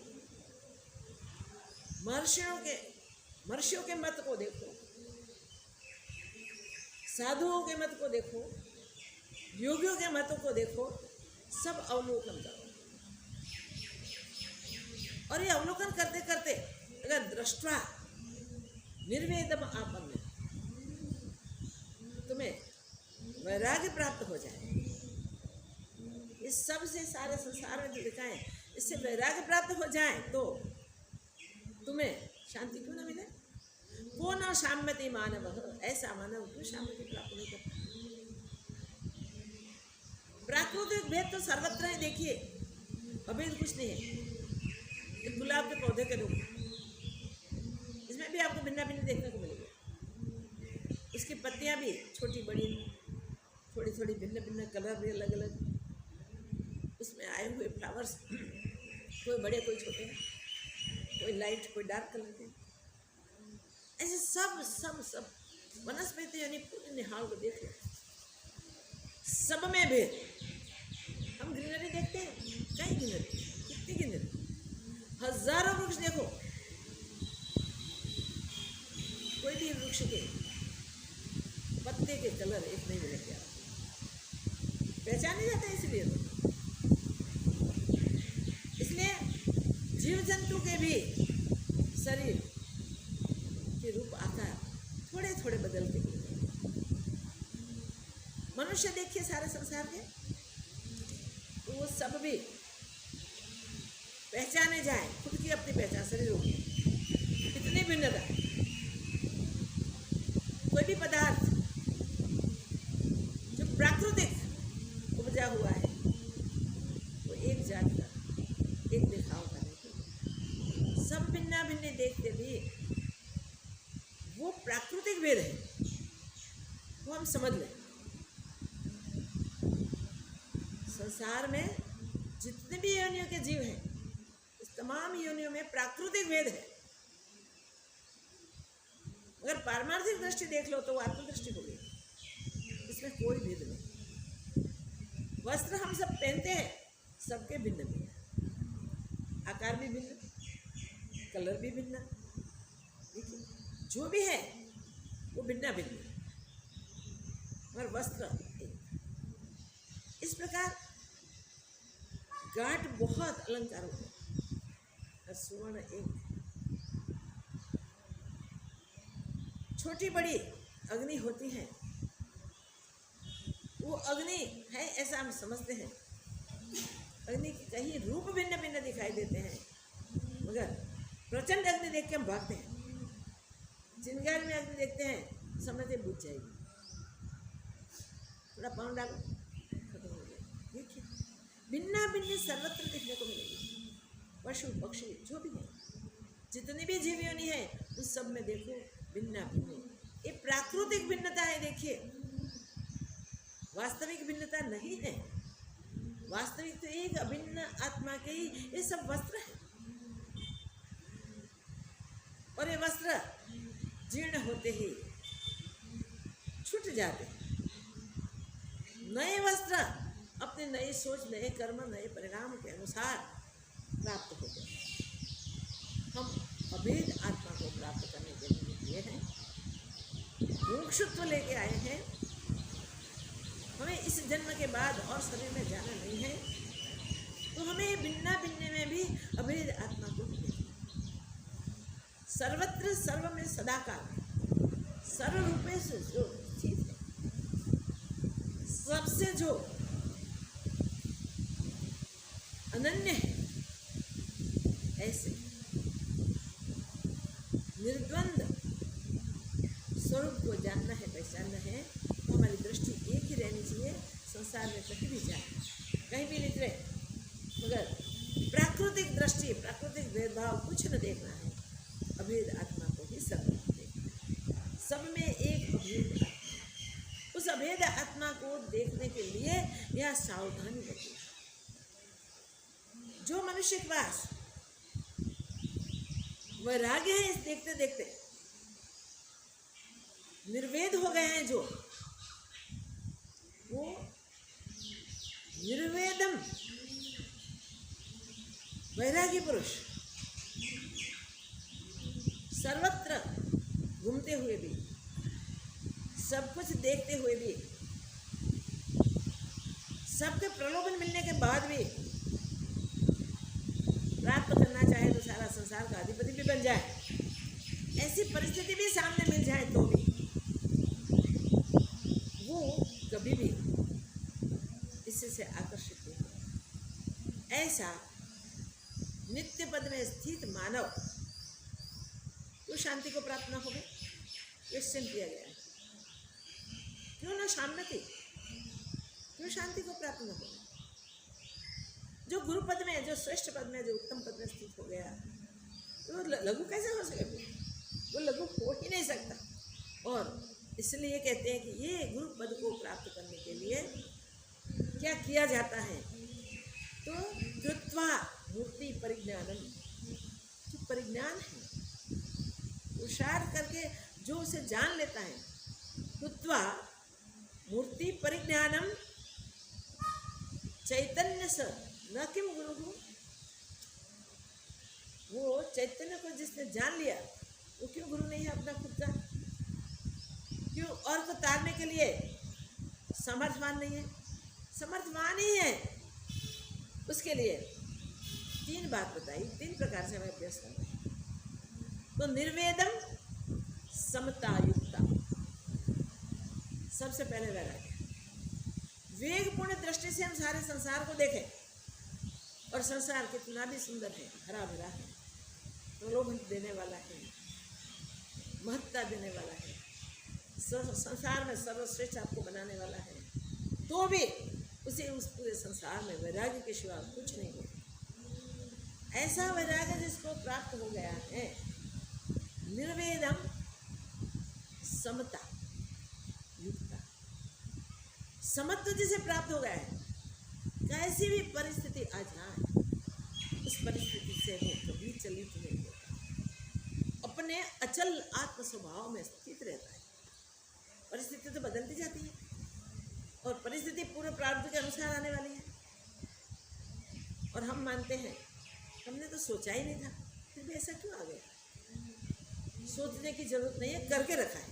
महर्षियों के मत को देखो, साधुओं के मत को देखो, योगियों के मतों को देखो, सब अवलोकन करो। और ये अवलोकन करते करते अगर दृष्टा निर्वेदम आपन्न, तुम्हें वैराग्य प्राप्त हो जाए, इस सब से सारे संसार में जो लिखा है इससे वैराग्य प्राप्त हो जाए तो तुम्हें शांति क्यों ना मिले? को न शाम्यति मानव, ऐसा मानव क्यों शांति प्राप्त नहीं करता? प्राकृतिक भेद तो सर्वत्र है। देखिए अभेद कुछ नहीं है। एक गुलाब के पौधे के रूप, इसमें भी आपको भिन्न भिन्न देखने को मिलेगी। उसकी पत्तियां भी छोटी बड़ी, थोड़ी थोड़ी भिन्न भिन्न, कलर भी अलग अलग, उसमें आए हुए फ्लावर्स कोई बड़े कोई छोटे, कोई लाइट कोई डार्क कलर के, ऐसे सब सब सब वनस्पति यानी पूरे निहाल को देख लें, सब में भेद। हम ग्रीनरी देखते हैं, कई ग्रीनरी, कितनी ग्रीनरी, हजारों वृक्ष देखो, कोई भी वृक्ष के पत्ते के कलर एक नहीं मिलेंगे, आप पहचाने जाते हैं। इसलिए जीव जंतु के भी शरीर के रूप आकार थोड़े थोड़े बदलते हैं। मनुष्य देखिए सारे संसार के, तो वो सब भी पहचाने जाए, खुद की अपनी पहचान शरीरों की इतनी भिन्नता। कोई भी पदार्थ जो प्राकृतिक उपजा हुआ है वो एक जात का, एक दिखाव का नहीं, सब भिन्ना भिन्न देखते भी वो प्राकृतिक भेद है, वो हम समझ लें। संसार में जितने भी योनियों के जीव हैं, इस तमाम योनियों में प्राकृतिक भेद है। अगर पारमार्थिक दृष्टि देख लो तो वो आत्मदृष्टि होगी, इसमें कोई भेद नहीं। वस्त्र हम सब पहनते हैं, सबके भिन्न भिन्न, आकार भी भिन्न, कलर भी भिन्न, देखिए जो भी है वो भिन्न भिन्न, मगर वस्त्र एक। इस प्रकार गांठ बहुत अलंकारों है, सुवर्ण एक, छोटी बड़ी अग्नि होती है, वो अग्नि है ऐसा हम समझते हैं। अग्नि के कहीं रूप भिन्न भिन्न दिखाई देते हैं, मगर प्रचंड अग्नि देख के हम भागते हैं। चिंगारी में अग्नि देखते हैं, समझते बुझ जाएगी, थोड़ा पाँव डालो खत्म हो गया। देखिए भिन्न भिन्न सर्वत्र देखने को मिलेगी, पशु पक्षी जो भी है, जितनी भी जीव योनि है उस सब में देखो भिन्न भिन्न। ये प्राकृतिक भिन्नता है। देखिए वास्तविक भिन्नता नहीं है। वास्तविक तो एक अभिन्न आत्मा के ही ये सब वस्त्र है, और ये वस्त्र जीर्ण होते ही छूट जाते। नए वस्त्र अपने नई सोच, नए कर्म, नए परिणाम के अनुसार प्राप्त होते हैं। हम अभेद आत्मा को प्राप्त करने के लिए हैं, मोक्षत्व लेके आए हैं। हमें इस जन्म के बाद और शरीर में जाना नहीं है, तो हमें भिन्न भिन्न में भी अभेद आत्मा को मिले। सर्वत्र सर्व में सदाकाल, सर्व रूपे से जो चीज है, सबसे जो अनन्य है, ऐसे निर्द्वंद स्वरूप को जानना है, पहचानना है। हमारी दृष्टि एक ही रहनी चाहिए, संसार में कहीं भी जाए, कहीं भी निकले, मगर प्राकृतिक दृष्टि, प्राकृतिक भेदभाव कुछ न देखना है। अभेद आत्मा को ही सब देखना, सब में एक अभेद आत्मा। उस अभेद आत्मा को देखने के लिए यह सावधानी रखी। जो मनुष्य के पास वैराग्य है, इस देखते देखते निर्वेद हो गए हैं, जो वो निर्वेदम वैरागी पुरुष सर्वत्र घूमते हुए भी, सब कुछ देखते हुए भी, सबके प्रलोभन मिलने के बाद भी प्राप्त करना चाहे तो सारा संसार का अधिपति भी बन जाए, ऐसी परिस्थिति भी सामने मिल जाए तो भी वो कभी भी इससे से आकर्षित नहीं होगा। ऐसा नित्य पद में स्थित मानव क्यों शांति को प्राप्त न हो गए? क्वेश्चन किया गया है, क्यों ना शांति, क्यों शांति को प्राप्त न हो? जो गुरु पद में, जो श्रेष्ठ पद में, जो उत्तम पद में स्थित हो गया, तो लघु कैसे हो सके? वो लघु हो ही नहीं सकता। और इसलिए कहते हैं कि ये गुरु पद को प्राप्त करने के लिए क्या किया जाता है? तो कृत्वा मूर्ति परिज्ञानम, जो परिज्ञान है पुरुषार्थ करके जो उसे जान लेता है, कृत्वा मूर्ति परिज्ञानम चैतन्य स न किम गुरु, वो चैतन्य को जिसने जान लिया वो क्यों गुरु नहीं है अपना खुद का? क्यों और को तारने के लिए समर्थवान नहीं है? समर्थवान ही है। उसके लिए तीन बात बताई, तीन प्रकार से हमें अभ्यास करना है। तो निर्वेदम समता युक्ता, सबसे पहले वैराग्य। वेगपूर्ण दृष्टि से हम सारे संसार को देखें और संसार कितना भी सुंदर है, हरा भरा है, प्रलोभन देने वाला है, महत्ता देने वाला है, संसार में सर्वश्रेष्ठ आपको बनाने वाला है, तो भी उसे उस पूरे संसार में वैराग्य के सिवा कुछ नहीं होता। ऐसा वैराग्य जिसको प्राप्त हो गया है, निर्वेदम समता युक्ता, समत्व जिसे प्राप्त हो गया है, कैसी भी परिस्थिति आ जाए उस परिस्थिति से वो कभी चलित नहीं होता, अपने अचल आत्म स्वभाव में स्थित रहता है। परिस्थिति तो बदलती जाती है और परिस्थिति पूरे प्रारब्ध के अनुसार आने वाली है, और हम मानते हैं हमने तो सोचा ही नहीं था, फिर भी ऐसा क्यों आ गया? सोचने की जरूरत नहीं है, करके रखा है,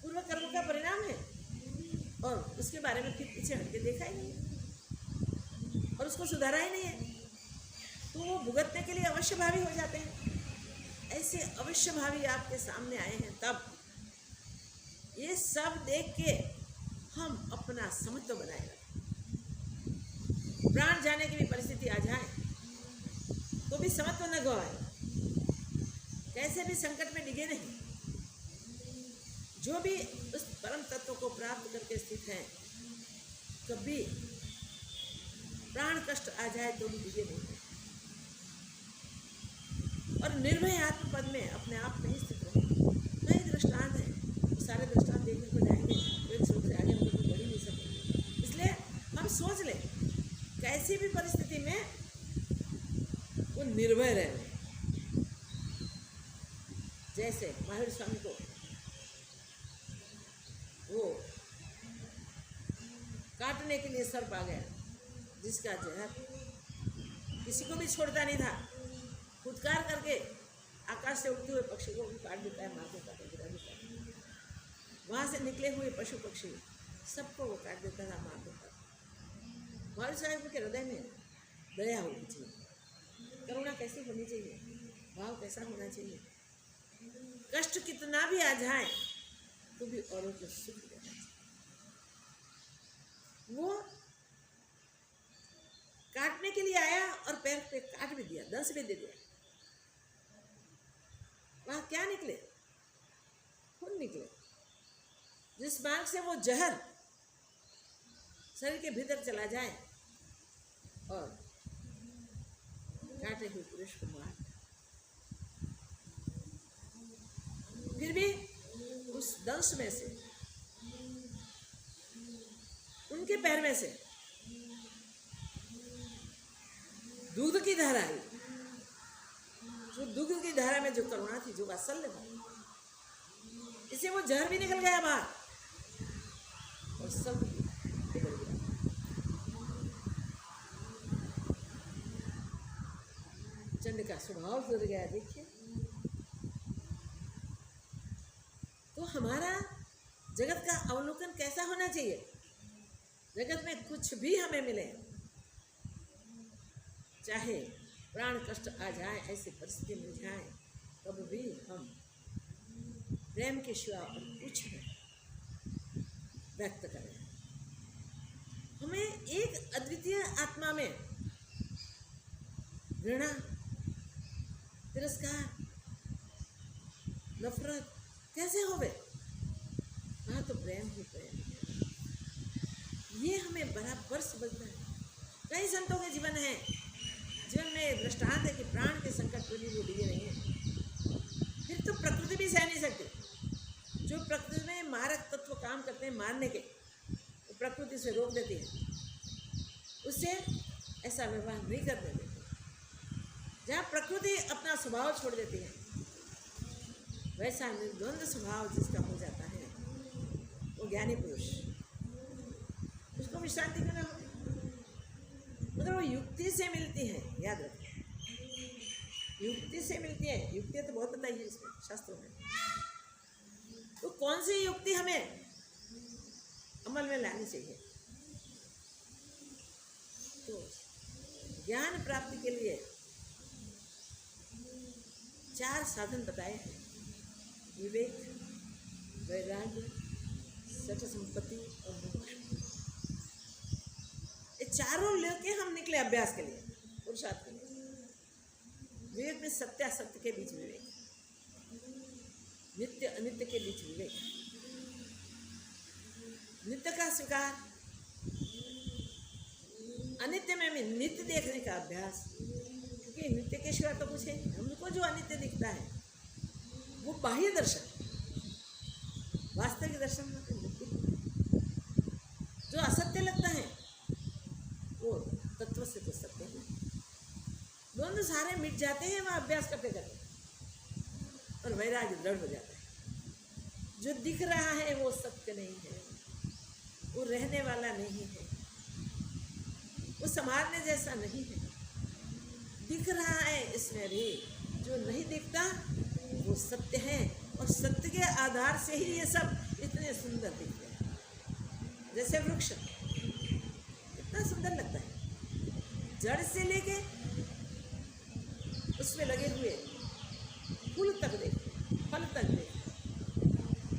पूर्व कर्म का परिणाम है, और उसके बारे में फिर पीछे हटके देखा ही नहीं और उसको सुधारा ही नहीं है, तो वो भुगतने के लिए अवश्य भावी हो जाते हैं। ऐसे अवश्य भावी आपके सामने आए हैं, तब ये सब देख के हम अपना समत्व बनाए रखें। प्राण जाने की भी परिस्थिति आ जाए तो भी समत्व न गवाए, कैसे भी संकट में डिगे नहीं। जो भी उस परम तत्व को प्राप्त करके स्थित हैं, कभी प्राण कष्ट आ जाए तो भी डिगे नहीं, और निर्भय आत्मपद में अपने आप में ही स्थित रहे। कई दृष्टांत हैं, तो सारे दृष्टांत देखने को जाएंगे तो एक सोच से आगे हम लोग बढ़ ही नहीं सकते। इसलिए हम सोच लें कैसी भी परिस्थिति में वो निर्भय रहे। जैसे महावीर स्वामी को वो काटने के लिए सर्प आ गया, जिसका जहर किसी को भी छोड़ता नहीं था, फुटकार करके आकाश से उड़ते हुए पक्षी को भी काट देता है, मार देता है, गिरा देता है। वहाँ से निकले हुए पशु पक्षी सबको वो काट देता था, मार देता था। महावीर साहब के हृदय में दया होनी चाहिए, करुणा कैसी होनी चाहिए, भाव कैसा होना चाहिए। कष्ट कितना भी आ जाए तो भी औरों को सुख देना चाहिए। वो काटने के लिए आया और पैर पे काट भी दिया, दंश भी दे दिया। वहां क्या निकले? खून निकले। जिस मार्ग से वो जहर शरीर के भीतर चला जाए और काटे हुए पुरुष को मार, फिर भी उस दंश में से, उनके पैर में से दूध की धारा आई। जो दूध की धारा में जो करुणा थी, जो वात्सल्य था, इससे वो जहर भी निकल गया बाहर और सब निकल गया। चंड का स्वभाव सुधर गया। देखिए, तो हमारा जगत का अवलोकन कैसा होना चाहिए? जगत में कुछ भी हमें मिले, चाहे प्राण कष्ट आ जाए, ऐसी परिस्थिति मिल जाए, तब भी हम प्रेम के सिवा और कुछ नहीं व्यक्त करें। हमें एक अद्वितीय आत्मा में घृणा, तिरस्कार, नफरत कैसे होवे? हाँ, तो प्रेम ही प्रेम। ये हमें बराबर समझना है। कई संतों के जीवन में दृष्टांत है कि प्राण के संकट में भी वो डिगे नहीं है। फिर तो प्रकृति भी सह नहीं सकती। जो प्रकृति में मारक तत्व काम करते हैं मारने के, वो प्रकृति से रोक देती है, उससे ऐसा व्यवहार नहीं करने देती। जहाँ प्रकृति अपना स्वभाव छोड़ देती है, वैसा निर्द्वंद स्वभाव जिसका हो जाता है, वो ज्ञानी पुरुष, उसको विश्रांति क्यों ना हो? मगर वो युक्ति से मिलती है, याद रखिए, युक्ति से मिलती है। युक्ति तो बहुत बताई है इसमें शास्त्रों में। तो कौन सी युक्ति हमें अमल में लानी चाहिए? तो ज्ञान प्राप्ति के लिए 4 साधन बताए हैं: विवेक, वैराग्य, सच संपत्ति और मोक्ष। ये चारों लेके हम निकले अभ्यास के लिए, पुरुषार्थ के लिए। विवेक में सत्य असत्य के बीच विवेक, नित्य अनित्य के बीच विवेक, नित्य का स्वीकार, अनित्य में भी नित्य देखने का अभ्यास, क्योंकि नित्य के सिवा तो कुछ है। हमको जो अनित्य दिखता है वो बाह्य दर्शन, वास्तविक दर्शन में जो असत्य लगता है वो तत्व से तो सत्य है। द्वंद्व सारे मिट जाते हैं वहाँ अभ्यास करते करते, और वैराग्य दृढ़ हो जाता है। जो दिख रहा है वो सत्य नहीं है, वो रहने वाला नहीं है, वो संभालने जैसा नहीं है। दिख रहा है इसमें भी, जो नहीं दिखता वो सत्य है, और सत्य के आधार से ही ये सब इतने सुंदर दिखते हैं। जैसे वृक्ष इतना सुंदर लगता है, जड़ से लेके उसमें लगे हुए फूल तक देखो, फल तक देखो,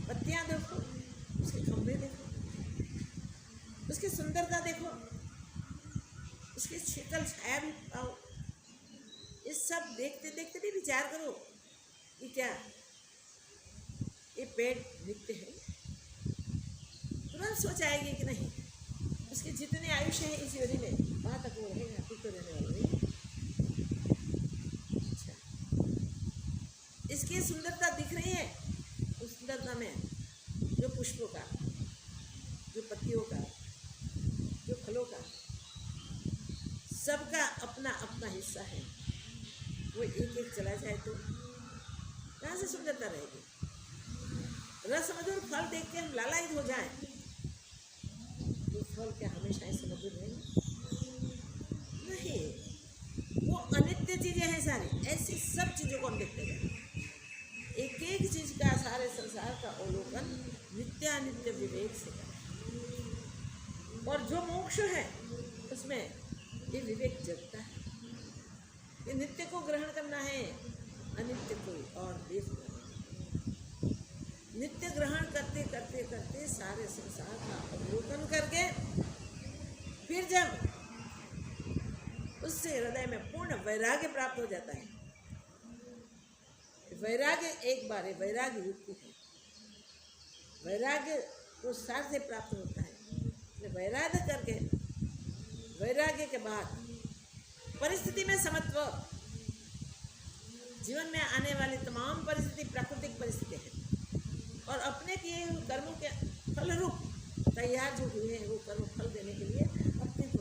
पत्तियां देखो, उसके खंभे देखो, उसकी सुंदरता देखो, उसकी शीतल छाया भी पाओ। ये सब देखते देखते भी विचार करो कि क्या ये पेड़ नित्य है? तुरंत सोच आएगी कि नहीं, उसके जितने आयुष्य है इस योनि में, वहाँ तक वो रहेगा, फिर तो रहने वाला नहीं। अच्छा, इसकी सुंदरता दिख रही है, उस सुंदरता में जो पुष्पों का, जो पत्तियों का, जो फलों का, सबका अपना अपना हिस्सा है। वो एक एक चला जाए तो कहाँ से सुंदरता रहेगी? रस मधुर फल देख के हम लालायित हो जाएं, तो फल क्या हमेशा ऐसे मधुर रहेंगे? नहीं, वो अनित्य चीजें हैं सारी। ऐसी सब चीजों को हम देखते जाए, एक एक चीज का, सारे संसार का अवलोकन नित्यानित्य विवेक से करें। और जो मोक्ष है उसमें ये विवेक जगता है कि नित्य को ग्रहण करना है, अनित्य को और देखना। नित्य ग्रहण करते करते करते सारे संसार का अवलोकन करके फिर जब उससे हृदय में पूर्ण वैराग्य प्राप्त हो जाता है। वैराग्य एक बार है, वैराग्य युक्ति है। वैराग्य तो सार से प्राप्त होता है। वैराग्य करके, वैराग्य के बाद परिस्थिति में समत्व, जीवन में आने वाली तमाम परिस्थिति प्राकृतिक परिस्थिति है, और अपने किए हुए कर्मों के फल रूप तैयार जो हुए हैं वो कर्म फल देने के लिए अपने को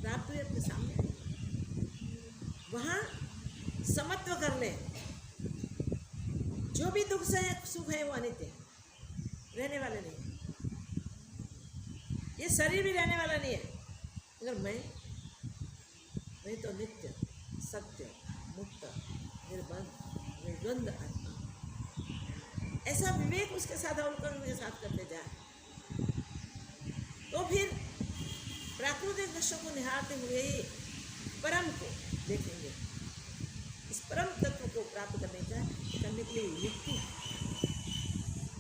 प्राप्त हुए अपने सामने, वहाँ समत्व कर ले। जो भी दुख से है, सुख है, वो अनित्य है, रहने वाले नहीं है। ये शरीर भी रहने वाला नहीं है। अगर मैं तो नित्य, सत्य, मुक्त, निर्बंध, निर्द्वंद आत्मा, ऐसा विवेक उसके साथ अवलोकन के साथ करते जाए, तो फिर प्राकृतिक दृश्यों को निहारते हुए ही परम को देखेंगे। इस परम तत्व को प्राप्त करने के लिए युक्ति,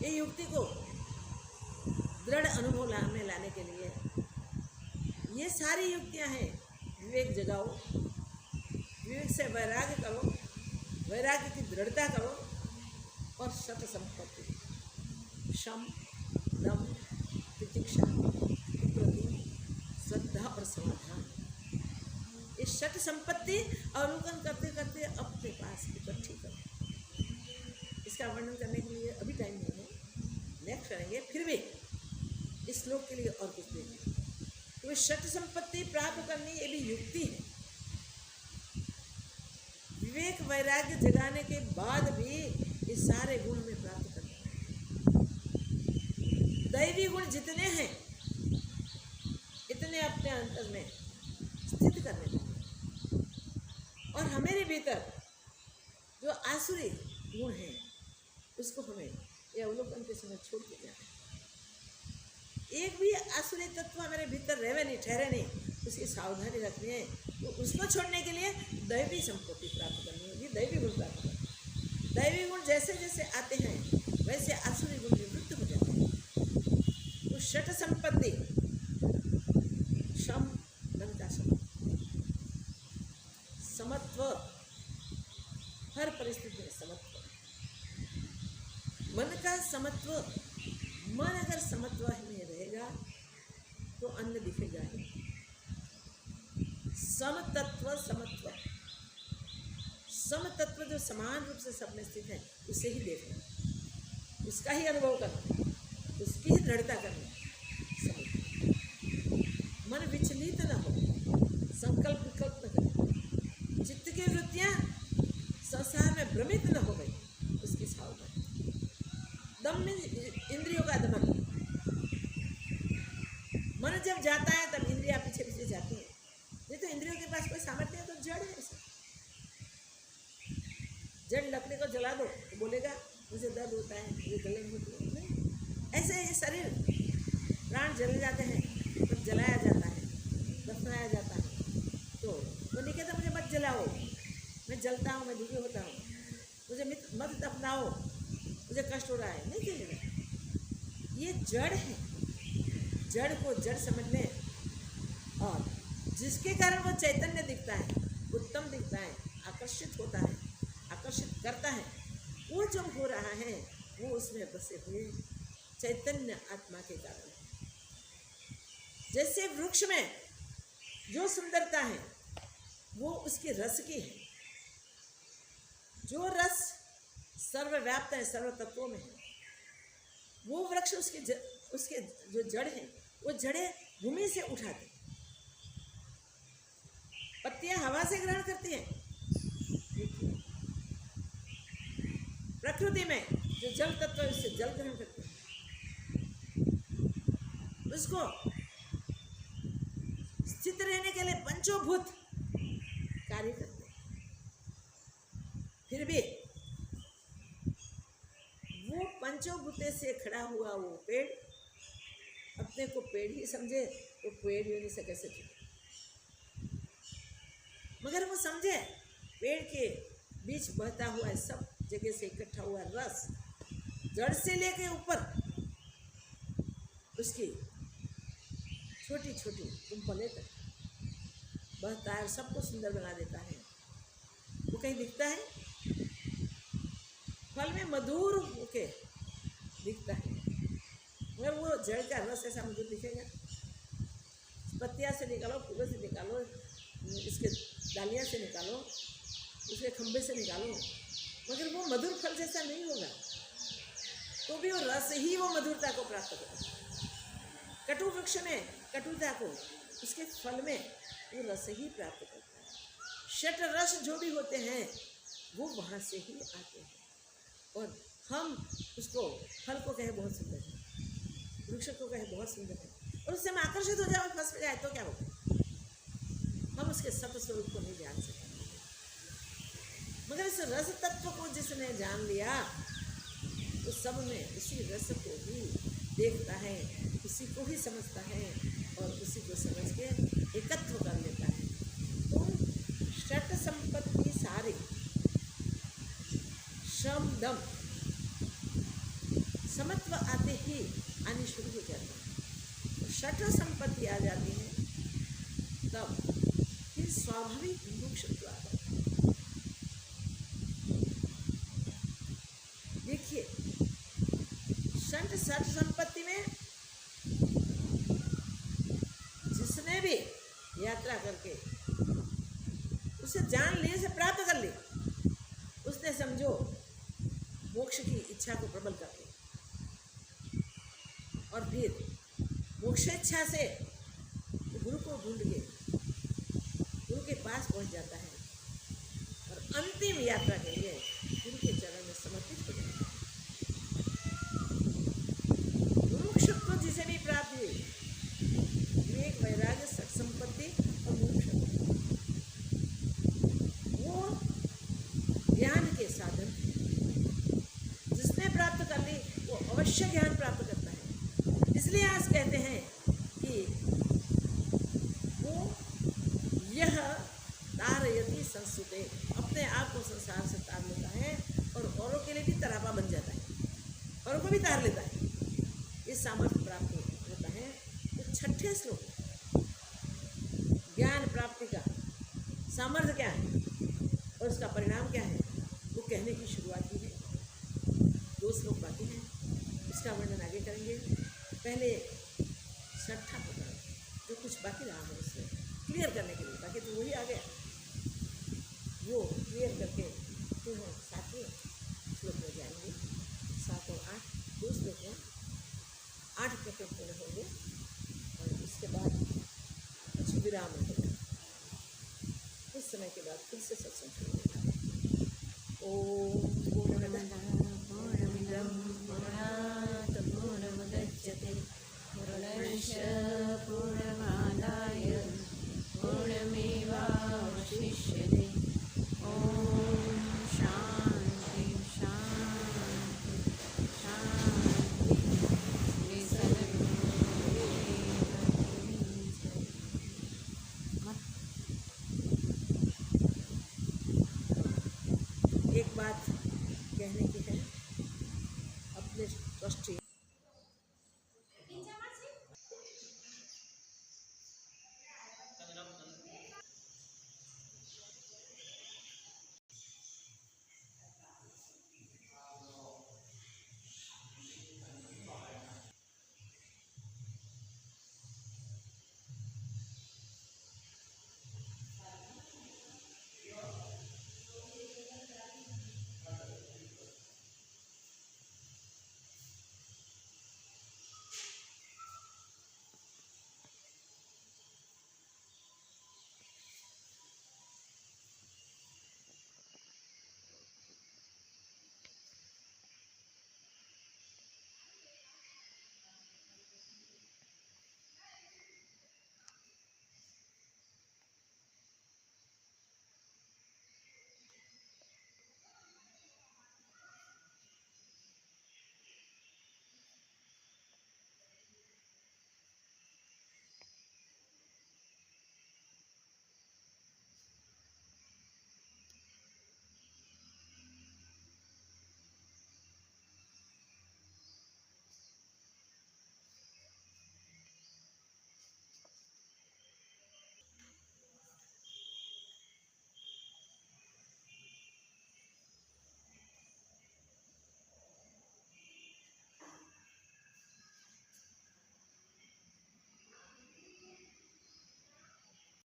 ये युक्ति को दृढ़ अनुभव में लाने के लिए ये सारी युक्तियां हैं। विवेक जगाओ, विवेक से वैराग्य करो, वैराग्य की दृढ़ता करो, और सत संपत्ति, शम, दम, तितिक्षा, प्रति, श्रद्धा और समाधान, इस षट संपत्ति अवलोकन करते करते अपने पास इकट्ठी करो। इसका वर्णन करने के लिए अभी टाइम नहीं है, नेक्स्ट करेंगे। फिर भी इस श्लोक के लिए और कुछ देखें। तो षट संपत्ति प्राप्त करनी ये भी युक्ति है। विवेक वैराग्य जगाने के बाद भी ये सारे गुण में प्राप्त करना है। दैवी गुण जितने हैं इतने अपने अंतर में स्थित करने हैं, और हमारे भीतर जो आसुरी गुण हैं उसको हमें ये अवलोकन के समय छोड़ के जाना है। एक भी आसुरी तत्व हमारे भीतर रहे नहीं, ठहरे नहीं, उसकी सावधानी रखनी है। तो उसको छोड़ने के लिए दैवी संपत्ति प्राप्त करनी होगी, दैवी गुण प्राप्त करनी। दैवी गुण जैसे जैसे आते हैं वैसे आसुरी गुण निवृत्त हो जाते हैं। तो षट संपत्ति, शम, धन का सम, समत्व, हर परिस्थिति में समत्व, मन का समत्व। मन अगर समत्व में रहेगा तो अन्न दिखेगा ही। समतत्व, समत्व, समतत्व जो समान रूप से सब में स्थित है उसे ही देखना, उसका ही अनुभव करना, उसकी ही दृढ़ता करना। मन विचलित न हो, संकल्प विकल्प न करे, चित्त की वृत्तियां संसार में भ्रमित न हो गई, उसकी सावधानी। दम में इंद्रियों का दमन। मन जब जाता है तब इंद्रियां पीछे पीछे जाती है। नहीं तो इंद्रियों के पास कोई सामर्थ्य है तो जड़ है ऐसा। जड़ लकड़ी को जला दो तो बोलेगा मुझे दर्द होता है, मुझे जलन होती है। नहीं, ऐसे ये शरीर प्राण जले जाते हैं तब जलाया जाता है, दफनाया जाता है। तो वो नहीं कहता मुझे मत जलाओ, मैं जलता हूँ, मैं दुखी होता हूँ, मुझे मत दफनाओ, मुझे कष्ट हो रहा है, नहीं कहेगा। ये जड़ है। जड़ को जड़ समझ लें, और जिसके कारण वो चैतन्य दिखता है, उत्तम दिखता है, आकर्षित होता है, आकर्षित करता है, वो जो हो रहा है वो उसमें बसे हुए चैतन्य आत्मा के कारण है। जैसे वृक्ष में जो सुंदरता है वो उसके रस की है। जो रस सर्वव्याप्त है, सर्व तत्वों में है, वो वृक्ष उसके जो जड़ है वो जड़ें भूमि से उठाते, पत्तियां हवा से ग्रहण करती हैं। प्रकृति में जो जल तत्व है उससे जल ग्रहण करते हैं। उसको स्थित रहने के लिए पंचोभूत कार्य करते हैं। फिर भी वो पंचोभूते से खड़ा हुआ वो पेड़ अपने को पेड़ ही समझे तो पेड़ ही नहीं सके सके, मगर वो समझे पेड़ के बीच बहता हुआ है, सब जगह से इकट्ठा हुआ रस, जड़ से लेके ऊपर उसकी छोटी छोटी कुंपलें तक बहता है, सबको सुंदर बना देता है। वो कहीं दिखता है? फल में मधुर होके दिखता है, मगर वो जड़ का रस ऐसा मधुर दिखेगा? पत्तियाँ से निकालो, फूलों से निकालो, इसके डालियाँ से निकालो, उसके खंभे से निकालो, मगर वो मधुर फल जैसा नहीं होगा। तो भी वो रस ही वो मधुरता को प्राप्त करेगा। कटु वृक्ष में कटुता को उसके फल में वो रस ही प्राप्त करता है। षट रस जो भी होते हैं वो वहाँ से ही आते हैं, और हम उसको फल को कहे बहुत सुंदर है, वृक्ष को कहे बहुत सुंदर है, और उससे हम आकर्षित हो जाए, फंस जाए तो क्या होगा? हम उसके सत स्वरूप को नहीं जान सकते। मगर इस रस तत्व को जिसने जान लिया तो सब में उसी रस को ही देखता है, उसी को ही समझता है, और उसी को समझ के एकत्व कर लेता है। तो षट संपत्ति सारे श्रम दम समत्व आते ही आनी शुरू हो जाती है। तो षट संपत्ति आ जाती है तब फिर स्वाभाविक मुमुक्षुत्व आता है। देखिए षट संपत्ति में जिसने भी यात्रा करके उसे जान लिए से प्राप्त कर ली, उसने समझो मोक्ष की इच्छा को प्रबल कर ली और फिर मोक्ष इच्छा से गुरु को ढूंढ के गुरु के पास पहुंच जाता है और अंतिम यात्रा के लिए गुरु के चरण में समर्पित हो जाता है। मुमुक्षुत्व जिसे भी प्राप्त हुई, विवेक वैराग्य सत संपत्ति और मुमुक्षुत्व, वो ज्ञान के साधन जिसने प्राप्त कर ली वो अवश्य ज्ञान प्राप्त करता है। इसलिए आज कहते हैं कि वो यह तारयति संस्कृते, अपने आप को संसार से तार लेता है और औरों के लिए भी तरापा बन जाता है, औरों को भी तार लेता है। ये सामर्थ्य प्राप्त होता है। तो छठे श्लोक ज्ञान प्राप्ति का सामर्थ्य क्या है और उसका परिणाम क्या है वो कहने की शुरुआत की है। 2 श्लोक बाकी हैं, उसका वर्णन आगे करेंगे। पहले छठा प्रकरण जो कुछ बाकी रहा है उससे क्लियर करने के लिए, बाकी तो वही आ गया, वो क्लियर करके फिर हम 7वें श्लोक में जाएंगे। 7 और 8 2 श्लोक में 8 प्रकरण पूर्ण होंगे और इसके बाद कुछ विराम होगा। कुछ समय के बाद फिर से सत्संग शुरू होगा। ओम पूर्णमदः पूर्णमिदं पूर्णात् पूर्णमुदच्यते पूर्णस्य पूर्णमादाय पूर्णमेवावशिष्यते। ओम शांति शांति शांति। श्री सद्गुरुदेव एक बात कहने की है, अपने ट्रस्टी